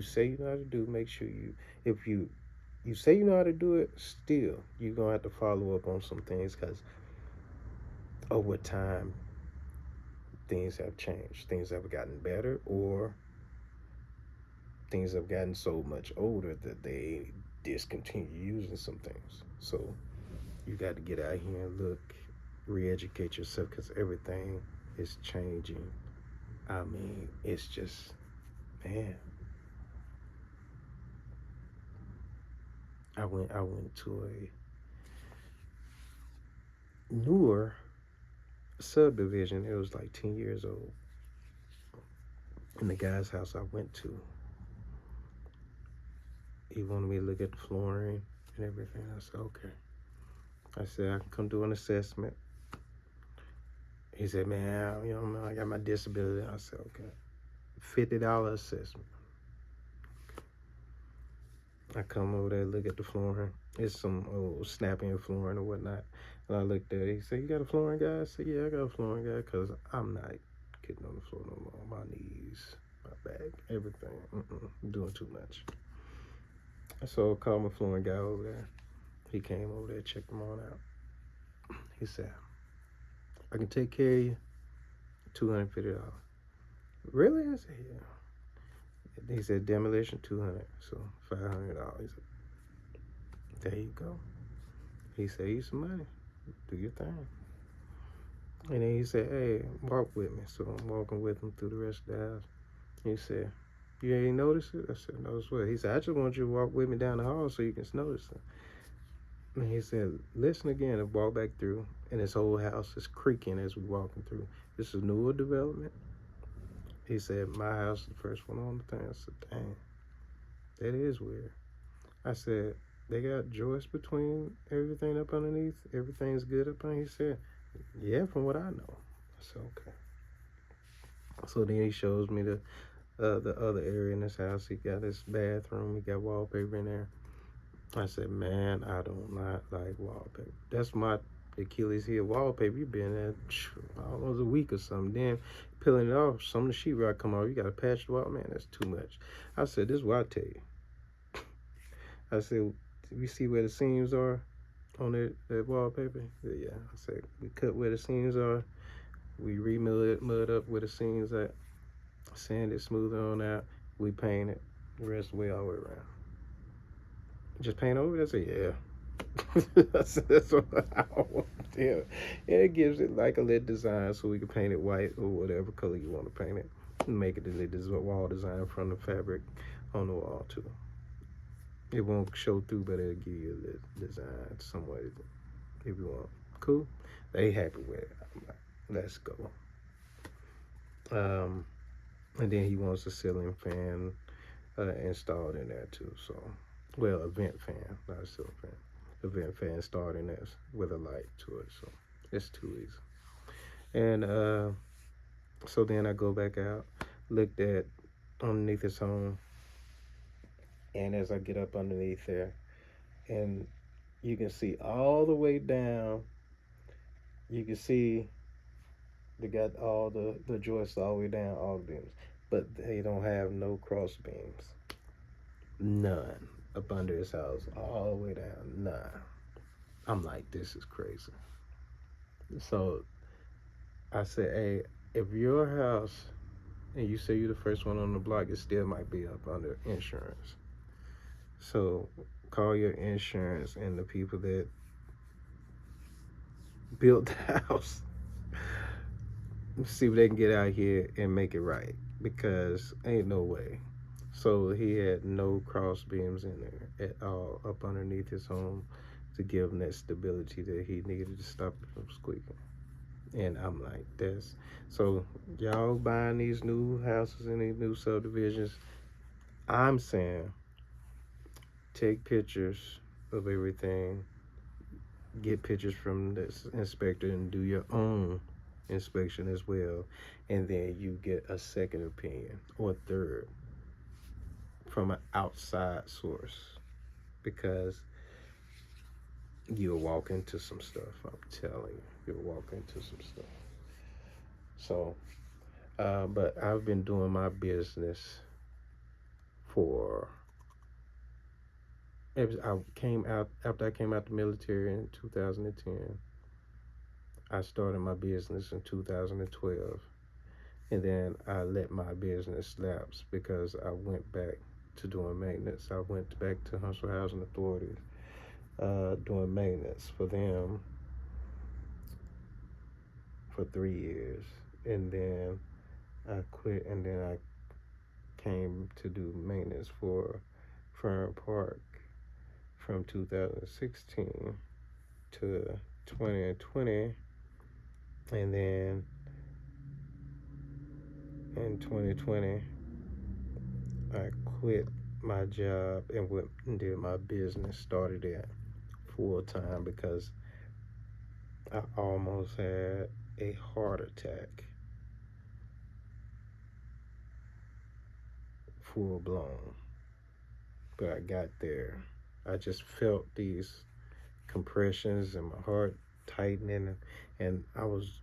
say you know how to do, make sure if you say you know how to do it, still you're gonna have to follow up on some things, because over time things have changed, things have gotten better, or things have gotten so much older that they discontinue using some things. So you got to get out here and look, re-educate yourself, because everything is changing. I mean, it's just, man. I went to a newer subdivision. It was like 10 years old. And the guy's house I went to, he wanted me to look at the flooring and everything. I said, okay. I said, I can come do an assessment. He said, man, I got my disability. I said, okay. $50 assessment. I come over there, look at the flooring. It's some old snap-in flooring or whatnot. And I looked at it. He said, you got a flooring guy? I said, yeah, I got a flooring guy, because I'm not getting on the floor no more. My knees, my back, everything. I'm doing too much. So I called my flooring guy over there. He came over there, checked them all out. He said, I can take care of you, $250. Really? I said, yeah. He said, demolition, $200, so $500. He said, there you go. He saved you some money. Do your thing. And then he said, hey, walk with me. So I'm walking with him through the rest of the house. He said, you ain't notice it? I said, notice what? He said, I just want you to walk with me down the hall so you can notice it. And he said, listen again and walk back through. And his whole house is creaking as we walking through. This is newer development. He said, my house is the first one on the thing. I said, dang, that is weird. I said, they got joists between everything up underneath? Everything's good up underneath? He said, yeah, from what I know. I said, okay. So then he shows me the other area in this house. He got his bathroom. He got wallpaper in there. I said, man, I do not like wallpaper. That's my Achilles heel. Wallpaper, you been there almost a week or something. Then peeling it off, some of the sheetrock come off. You got to patch the wall. Man, that's too much. I said, this is what I tell you. I said, you see where the seams are on that wallpaper? Yeah. I said, we cut where the seams are. We mud up where the seams at. Sand it, smooth it on out. We paint it the rest of the way all the way around. Just paint over it? I said, yeah. That's what I want. Yeah. And it gives it like a little design so we can paint it white or whatever color you want to paint it. And make it a little wall design from the fabric on the wall too. It won't show through, but it'll give you a little design somewhere if you want. Cool? They happy with it. I'm like, let's go. And then he wants a ceiling fan installed in there too. So, well, a vent fan, not a ceiling fan. A vent fan installed in there with a light to it. So it's too easy. And so then I go back out, looked at underneath his home, and as I get up underneath there, and you can see all the way down. You can see they got all the joists all the way down, all the beams, but they don't have no cross beams. None up under his house, all the way down. None. I'm like, this is crazy. So I said, hey, if your house and you say you're the first one on the block, it still might be up under insurance. So call your insurance and the people that built the house. See if they can get out here and make it right, because ain't no way. So he had no cross beams in there at all up underneath his home to give him that stability that he needed to stop it from squeaking. And I'm like, that's so y'all buying these new houses and these new subdivisions. I'm saying take pictures of everything, get pictures from this inspector, and do your own inspection as well, and then you get a second opinion or third from an outside source, because you'll walk into some stuff. I'm telling you, you'll walk into some stuff. So but I've been doing my business for I came out after I came out the military in 2010. I started my business in 2012, and then I let my business lapse because I went back to doing maintenance. I went back to Huntsville Housing Authority, doing maintenance for them for 3 years, and then I quit, and then I came to do maintenance for Fern Park from 2016 to 2020, and then in 2020 I quit my job and went and did my business, started it full time, because I almost had a heart attack, full blown, but I got there. I just felt these compressions and my heart tightening, and what was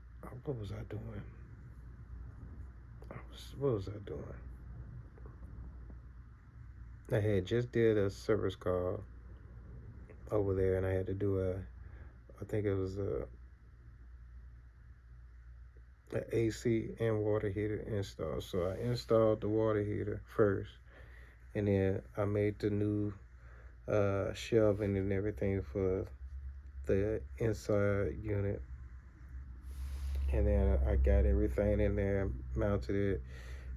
I doing? What was I doing? I had just did a service call over there, and I had to do I think it was a AC and water heater install. So I installed the water heater first, and then I made the new shelving and everything for the inside unit, And then I got everything in there, mounted it.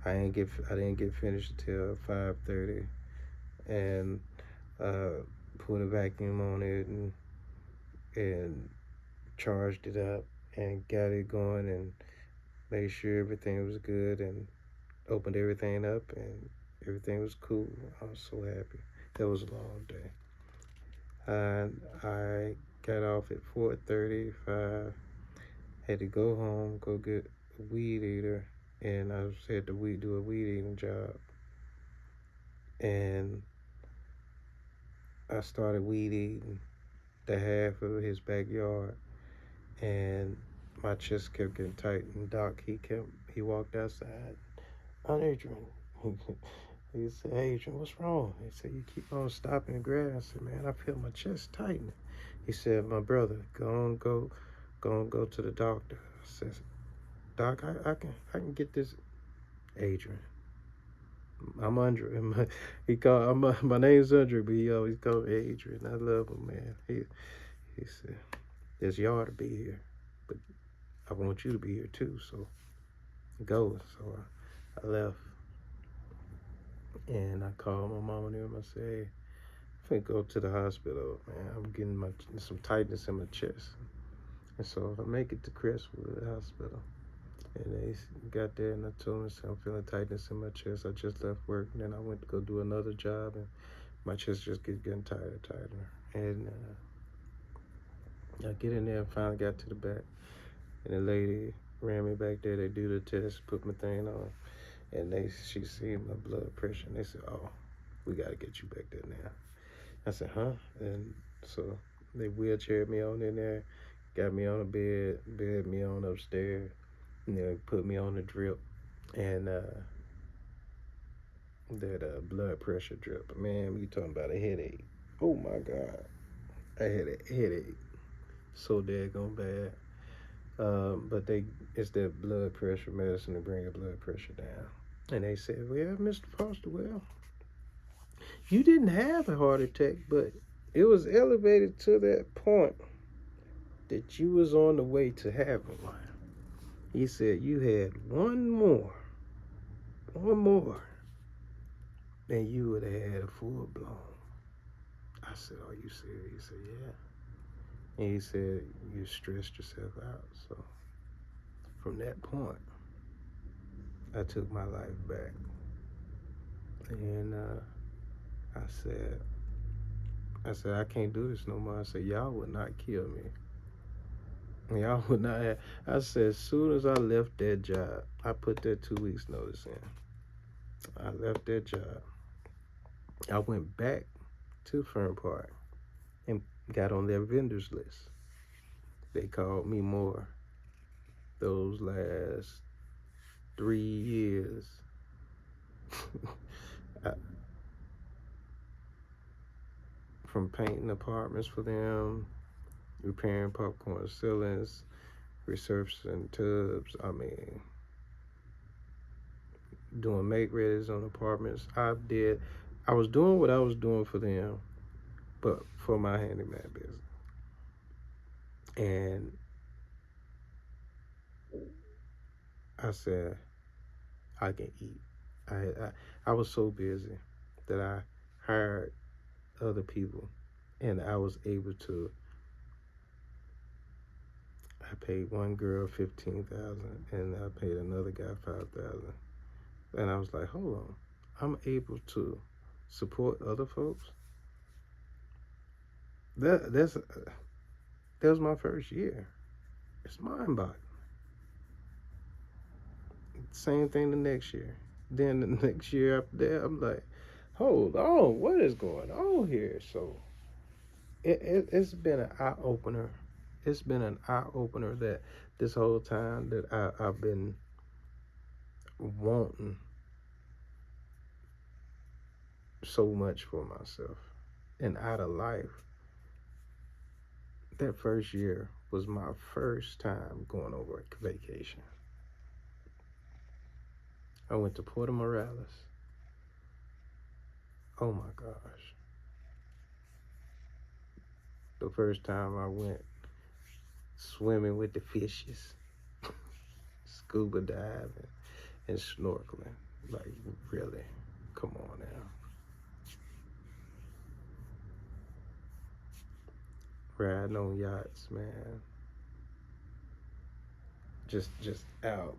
I didn't get finished until 5:30, and uh, put a vacuum on it and charged it up and got it going and made sure everything was good and opened everything up and everything was cool. I was so happy. That was a long day. And I got off at 4:35. Had to go home, go get a weed eater, and I had to do a weed eating job. And I started weed eating the half of his backyard, and my chest kept getting tight. And Doc, he walked outside. Aunt Adrian, he said, "Hey, Adrian, what's wrong?" He said, "You keep on stopping and grabbing." I said, "Man, I feel my chest tighten." He said, "My brother, go and go to the doctor." I said, "Doc, I can get this." Adrian, I'm Andre. My name's Andre, but he always called me Adrian. I love him, man. He said, "There's y'all to be here, but I want you to be here too. So go." So I left, and I called my mom and them. I said, "Hey, I'm finna go to the hospital, man. I'm getting some tightness in my chest." And so I make it to Crestwood Hospital. And they got there and I told them, I said, "I'm feeling tightness in my chest. I just left work." And then I went to go do another job and my chest just getting tighter, tighter. And I get in there and finally got to the back. And the lady ran me back there. They do the test, put my thing on. And she seen my blood pressure. And they said, "Oh, we got to get you back there now." I said, "Huh?" And so they wheelchaired me on in there, got me on a bed me on upstairs. And they put me on the drip. And that blood pressure drip. Man, you talking about a headache. Oh my God. I had a headache so daggone bad. But it's that blood pressure medicine to bring your blood pressure down. And they said, "Well, Mr. Foster, well, you didn't have a heart attack, but it was elevated to that point that you was on the way to having one." He said, "You had one more, and you would have had a full blown." I said, "Are you serious?" He said, "Yeah." And he said, "You stressed yourself out." So from that point, I took my life back. And I said, "I can't do this no more." I said, "Y'all would not kill me. Y'all would not have." I said, as soon as I left that job, I put that 2 weeks notice in. I left that job. I went back to Fern Park and got on their vendors list. They called me more those last 3 years. I, from painting apartments for them, repairing popcorn ceilings, resurfacing tubs. I mean, doing make readies on apartments. I was doing what I was doing for them, but for my handyman business. And I said, I can eat. I was so busy that I hired other people, and I was able to. I paid one girl 15,000, and I paid another guy 5,000. And I was like, hold on, I'm able to support other folks. That was my first year. It's mind boggling. Same thing the next year. Then the next year after that, I'm like, hold on, what is going on here? So it's been an eye opener. It's been an eye opener that this whole time that I've been wanting so much for myself and out of life. That first year was my first time going over a vacation. I went to Puerto Morales. Oh my gosh. The first time I went swimming with the fishes. scuba diving and snorkeling. Like, really, come on now. Riding on yachts, man. Just out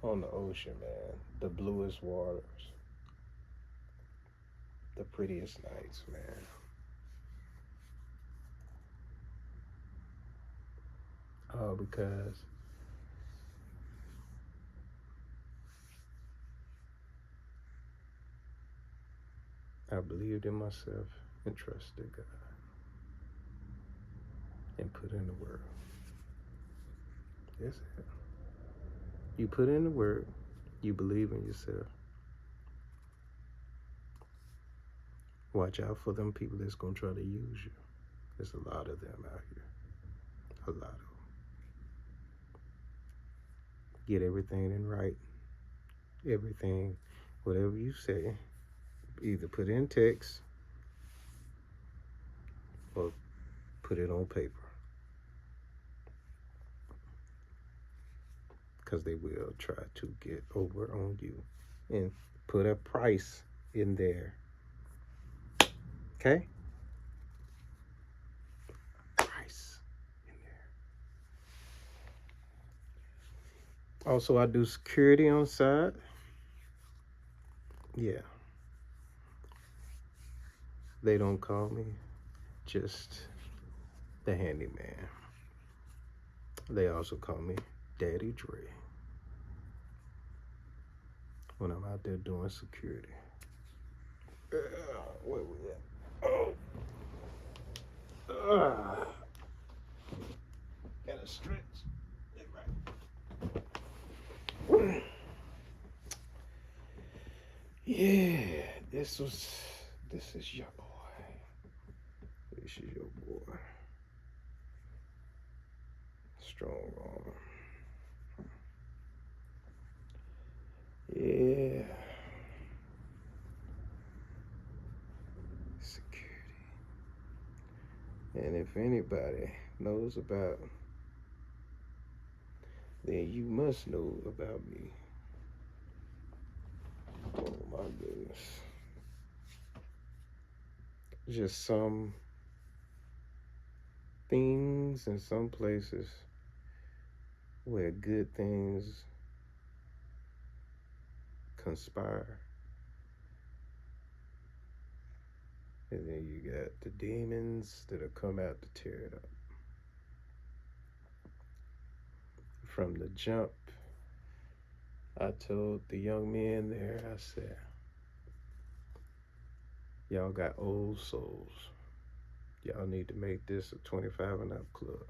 on the ocean, man. The bluest waters, the prettiest nights, man. All because I believed in myself and trusted God and put in the work. That's it. You put in the work, you believe in yourself. Watch out for them people that's going to try to use you. There's a lot of them out here. A lot of them. Get everything in right. Everything, whatever you say, either put in text or put it on paper. Because they will try to get over on you and put a price in there. Okay? Price in there. Also, I do security on the side. Yeah. They don't call me just the handyman. They also call me Daddy Dre when I'm out there doing security. Where we at? Oh. Gotta stretch. Right. Yeah, this is your boy. This is your boy. Strong arm. Yeah. Security. And if anybody knows about, then you must know about me. Oh my goodness. Just some things and some places where good things conspire. And then you got the demons that'll come out to tear it up. From the jump, I told the young men there, I said, y'all got old souls. Y'all need to make this a 25 and up club.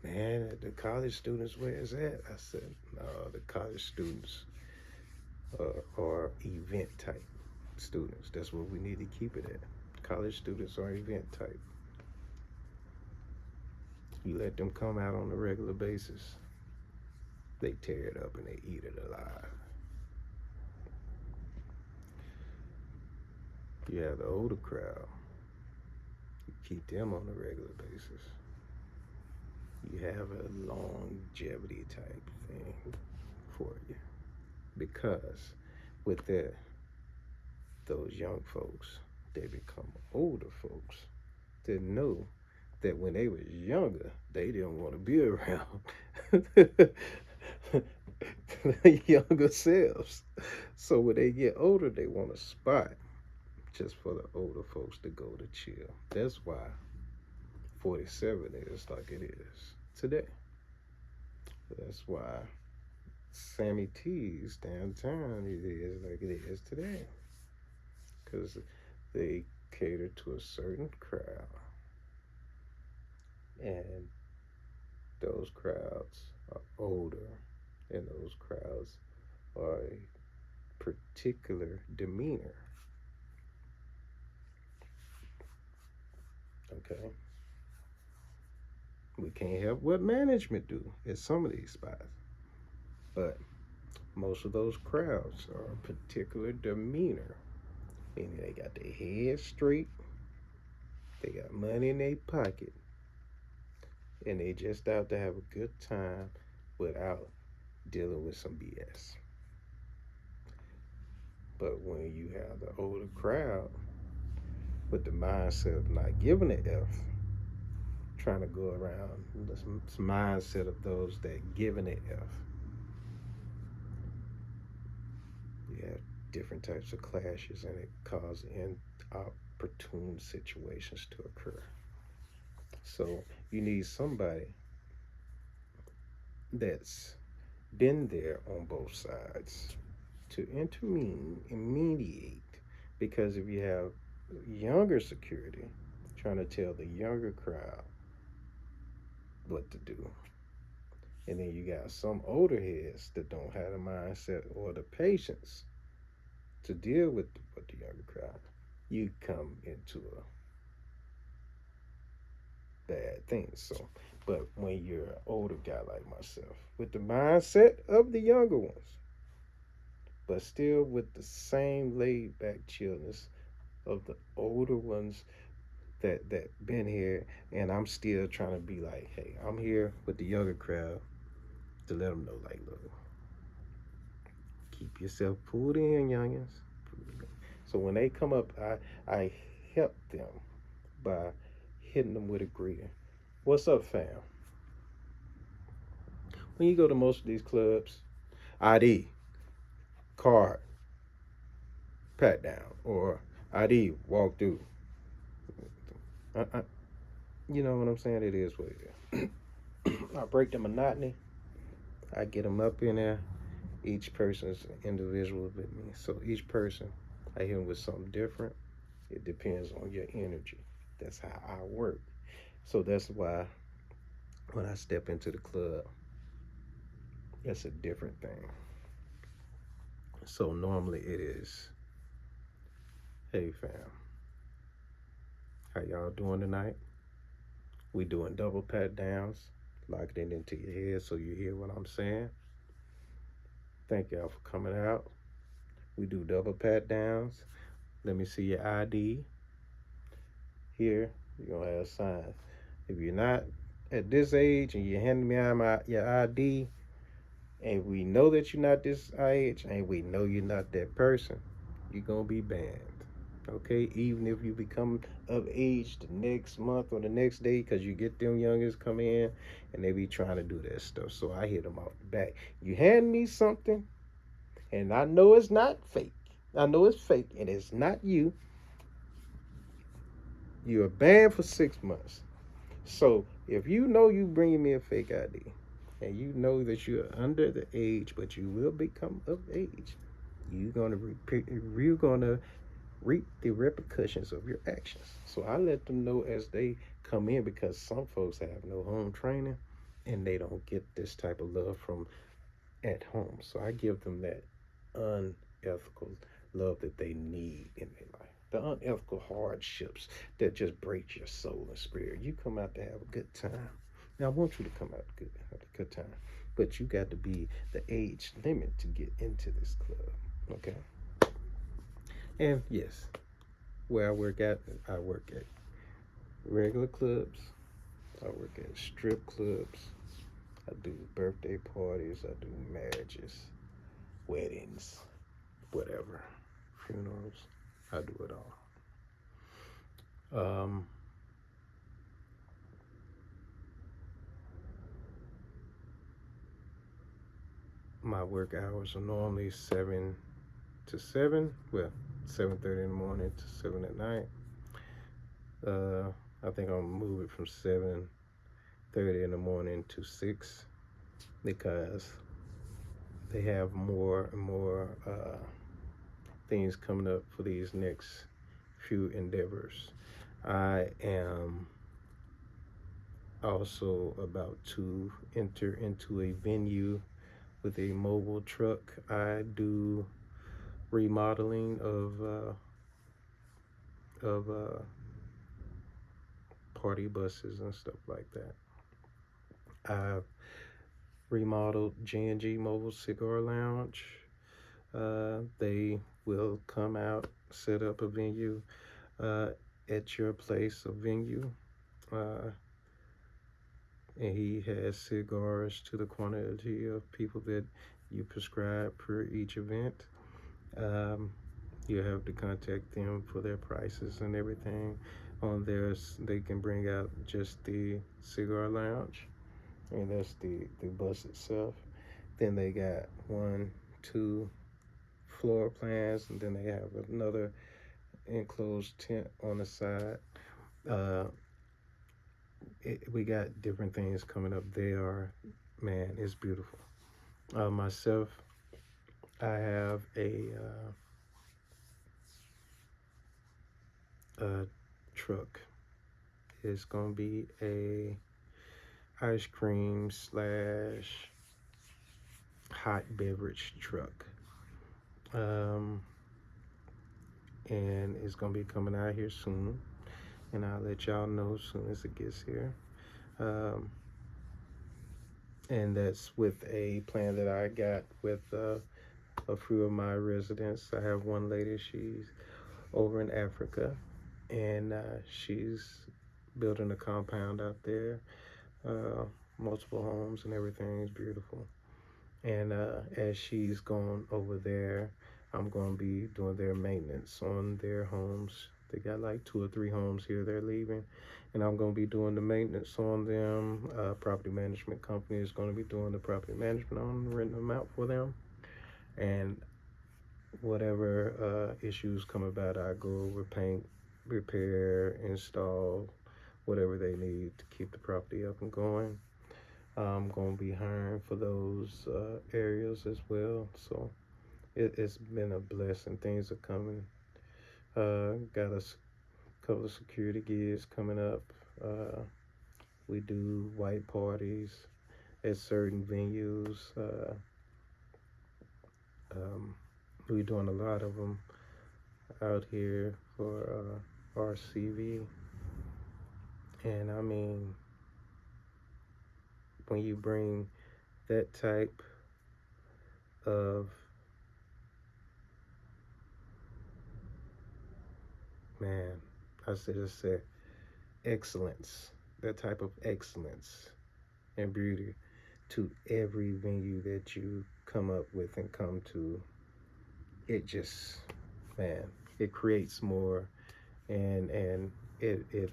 Man, the college students, where is that? I said, no, the college students are event type students. That's what we need to keep it at. College students are event type. You let them come out on a regular basis, they tear it up and they eat it alive. You have the older crowd, you keep them on a regular basis. You have a longevity type thing for you. Because with those young folks, they become older folks that know that when they was younger, they didn't want to be around younger selves. So when they get older, they want a spot just for the older folks to go to chill. That's why 47 is like it is today. That's why Sammy T's downtown it is like it is today. Because they cater to a certain crowd. And those crowds are older, and those crowds are a particular demeanor. Okay? We can't help what management do at some of these spots. But most of those crowds are a particular demeanor. Meaning they got their head straight, they got money in their pocket, and they just out to have a good time without dealing with some BS. But when you have the older crowd with the mindset of not giving an F, trying to go around this mindset of those that giving an F, you have different types of clashes, and it causes inopportune situations to occur. So you need somebody that's been there on both sides to intervene and mediate. Because if you have younger security trying to tell the younger crowd what to do, and then you got some older heads that don't have the mindset or the patience to deal with the younger crowd, you come into a bad thing. So, but when you're an older guy like myself, with the mindset of the younger ones, but still with the same laid back chillness of the older ones that been here, and I'm still trying to be like, hey, I'm here with the younger crowd to let them know, like, look, keep yourself pulled in, youngins. So when they come up, I help them by hitting them with a greeting. What's up, fam? When you go to most of these clubs, ID, card, pat down, or ID, walk through. I, you know what I'm saying? It is what it is. I break the monotony. I get them up in there. Each person is individual with me. So each person, I hit them with something different. It depends on your energy. That's how I work. So that's why when I step into the club, it's a different thing. So normally it is, hey fam, how y'all doing tonight? We doing double pat downs, locking it into your head so you hear what I'm saying. Thank y'all for coming out. We do double pat downs. Let me see your ID. Here, you're gonna have signs. If you're not at this age and you're handing me your ID, and we know that you're not this age, and we know you're not that person, you're gonna be banned. Okay, even if you become of age the next month or the next day, because you get them youngers come in and they be trying to do that stuff. So I hit them off the back. You hand me something, and I know it's not fake. I know it's fake, and it's not you. You're banned for 6 months. So if you know you bringing me a fake ID, and you know that you're under the age, but you will become of age, you're gonna reap the repercussions of your actions. So I let them know as they come in, because some folks have no home training and they don't get this type of love from at home. So I give them that unethical love that they need in their life. The unethical hardships that just break your soul and spirit. You come out to have a good time. Now I want you to come out good, have a good time, but you got to be the age limit to get into this club. Okay. And yes, where I work at regular clubs. I work at strip clubs. I do birthday parties. I do marriages, weddings, whatever, funerals. I do it all. My work hours are normally 7 to 7. Well, 7:30 in the morning to 7 at night. I think I'll move it from 7:30 in the morning to 6, because they have more and more things coming up for these next few endeavors. I am also about to enter into a venue with a mobile truck. I do remodeling of party buses and stuff like that. I've remodeled G&G Mobile Cigar Lounge. They will come out, set up a venue at your place, a venue. and he has cigars to the quantity of people that you prescribe per each event. Um, you have to contact them for their prices and everything. On theirs, they can bring out just the cigar lounge, and that's the bus itself. Then they got 1, 2 floor plans, and then they have another enclosed tent on the side. Uh, we got different things coming up. They are, man, it's beautiful. Myself, I have a truck. It's gonna be a ice cream slash hot beverage truck. Um, and it's gonna be coming out here soon, and I'll let y'all know as soon as it gets here. Um, and that's with a plan that I got with a few of my residents. I have one lady, she's over in Africa, and she's building a compound out there, uh, multiple homes and everything is beautiful. And as she's gone over there, I'm going to be doing their maintenance on their homes. They got like 2 or 3 homes here they're leaving, and I'm going to be doing the maintenance on them. Property management company is going to be doing the property management on renting them out for them. And whatever issues come about, I go over, paint, repair, install, whatever they need to keep the property up and going. I'm going to be hiring for those areas as well. So it's been a blessing. Things are coming. Got a couple of security gigs coming up. We do white parties at certain venues. We're doing a lot of them out here for RCV. And I mean, when you bring that type of, man, I should just say excellence, that type of excellence and beauty to every venue that you come up with and come to, it just, man, it creates more, and it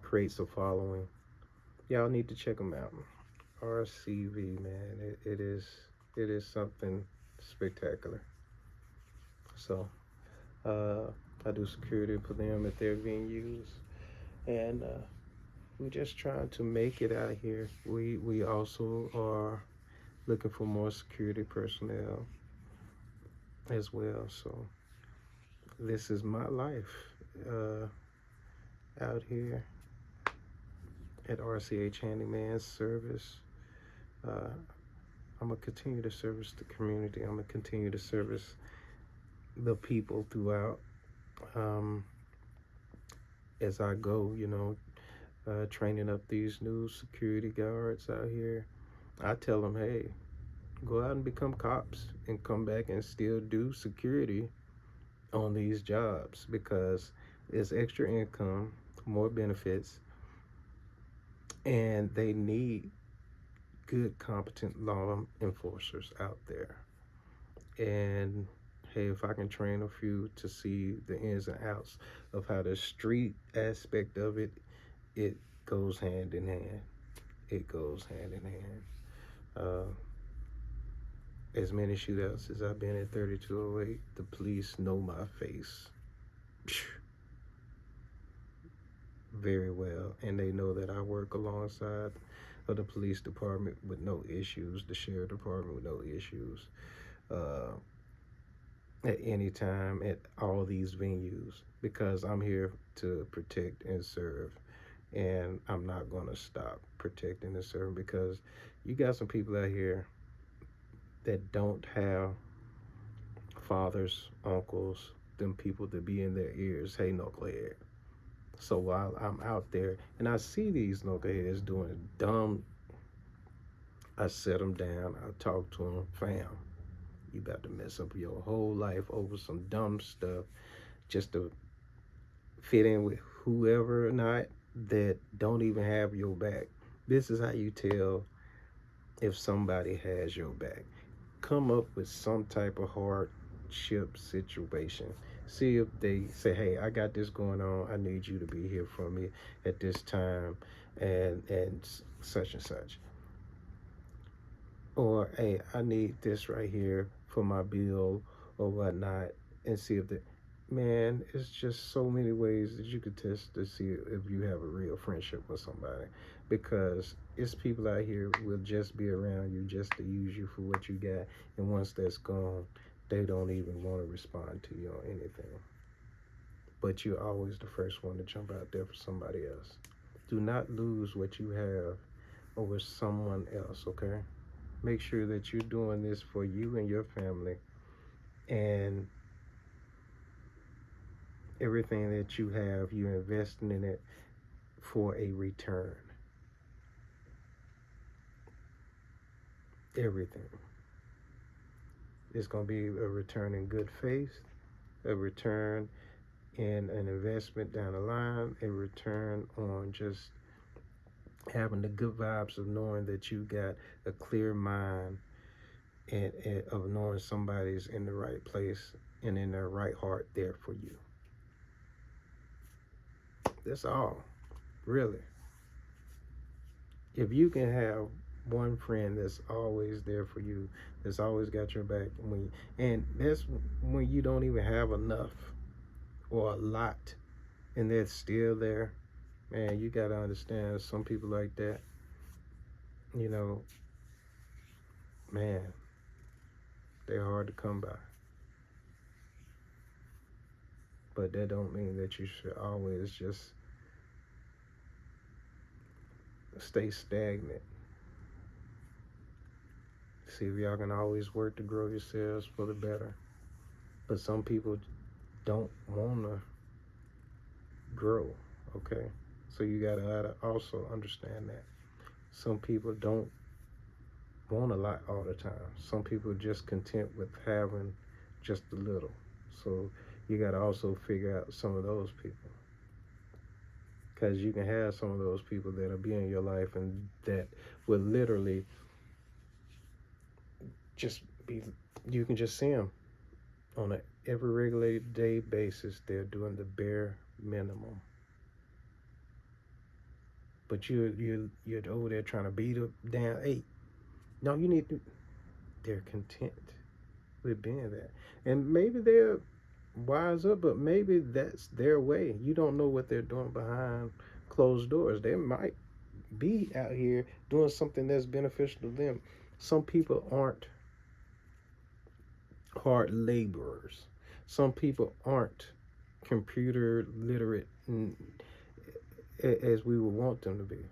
creates a following. Y'all need to check them out. RCV, man, it is something spectacular. So I do security for them at their venues, and we're just trying to make it out here. We also are looking for more security personnel as well. So this is my life out here at RCH Handyman Service. I'm gonna continue to service the community. I'm gonna continue to service the people throughout as I go, training up these new security guards out here. I tell them, hey, go out and become cops and come back and still do security on these jobs, because it's extra income, more benefits, and they need good, competent law enforcers out there. And hey, if I can train a few to see the ins and outs of how the street aspect of it, it goes hand in hand. It goes hand in hand. As many shootouts as I've been at 3208, the police know my face very well, and they know that I work alongside of the police department with no issues, the sheriff department with no issues, at any time at all these venues, because I'm here to protect and serve, and I'm not going to stop protecting and serving, because you got some people out here that don't have fathers, uncles, them people to be in their ears, hey, knucklehead. So while I'm out there and I see these knuckleheads doing dumb, I set them down, I talk to them, fam, you about to mess up your whole life over some dumb stuff just to fit in with whoever or not that don't even have your back. This is how you tell if somebody has your back. Come up with some type of hardship situation. See if they say, "Hey, I got this going on. I need you to be here for me at this time, and such and such." Or, "Hey, I need this right here for my bill or whatnot," and see if the man, it's just so many ways that you could test to see if you have a real friendship with somebody, because it's people out here will just be around you just to use you for what you got, and once that's gone, they don't even want to respond to you or anything. But you're always the first one to jump out there for somebody else. Do not lose what you have over someone else, okay? Make sure that you're doing this for you and your family, and everything that you have, you're investing in it for a return. Everything is going to be a return in good faith, a return in an investment down the line, a return on just having the good vibes of knowing that you got a clear mind, and of knowing somebody's in the right place and in their right heart there for you. That's all, really. If you can have one friend that's always there for you, that's always got your back, and that's when you don't even have enough or a lot, and they're still there, man, you got to understand some people like that, you know, man, they're hard to come by. But that don't mean that you should always just stay stagnant. See if y'all can always work to grow yourselves for the better. But some people don't want to grow, okay? So you got to also understand that. Some people don't want a lot all the time. Some people are just content with having just a little. So you got to also figure out some of those people. Because you can have some of those people that'll be in your life and that will literally just be, you can just see them on a every regular day basis. They're doing the bare minimum. But you're over there trying to beat them down. Hey, no, you need to. They're content with being there, and maybe they're wise up, but maybe that's their way. You don't know what they're doing behind closed doors. They might be out here doing something that's beneficial to them. Some people aren't hard laborers. Some people aren't computer literate as we would want them to be.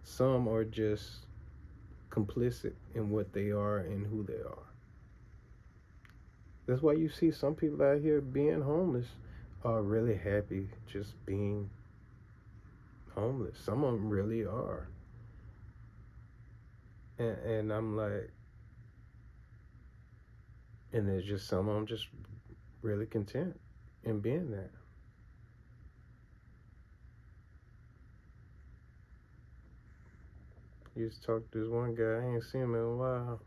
Some are just complicit in what they are and who they are. That's why you see some people out here being homeless are really happy just being homeless. Some of them really are. And I'm like, and there's just some of them just really content in being there. Used to talk to this one guy, I ain't seen him in a while.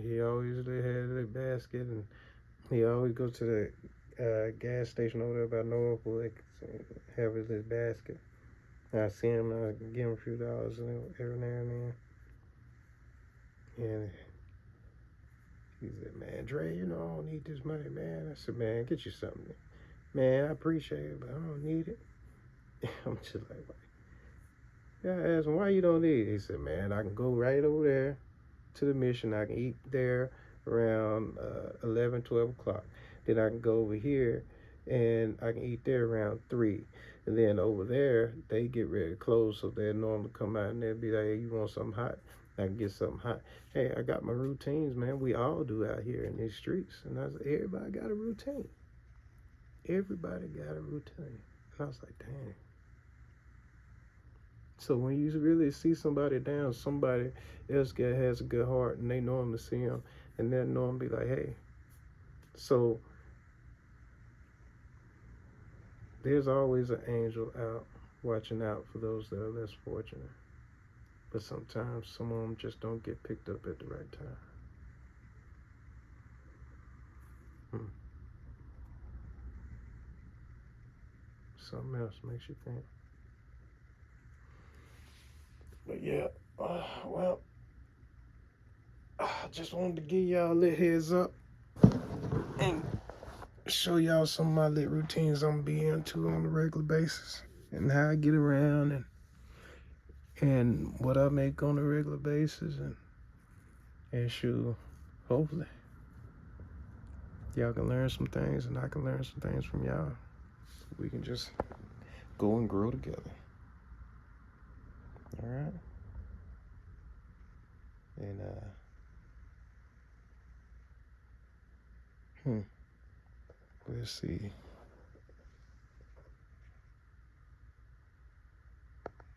He always had a basket, and he always go to the gas station over there by Norfolk, have his basket. And I see him, I give him a few dollars every now and then. And he said, "Man, Dre, I don't need this money, man." I said, "Man, get you something. Man, I appreciate it, but I don't need it." I'm just like, yeah, I asked him, "Why you don't need it?" He said, "Man, I can go right over there to the mission. I can eat there around 11, 12 o'clock. Then I can go over here and I can eat there around 3. And then over there, they get ready to close, so they'll normally come out and they'll be like, hey, you want something hot? I can get something hot. Hey, I got my routines, man. We all do out here in these streets." And I said, everybody got a routine. Everybody got a routine. And I was like, dang. So when you really see somebody down, somebody else has a good heart, and they normally see them, and they'll normally be like, hey. So there's always an angel out watching out for those that are less fortunate. But sometimes some of them just don't get picked up at the right time. Hmm. Something else makes you think. But yeah, well, I just wanted to give y'all a little heads up and show y'all some of my little routines I'm be into on a regular basis and how I get around and what I make on a regular basis and shoot, hopefully y'all can learn some things and I can learn some things from y'all. We can just go and grow together. All right. And let's see.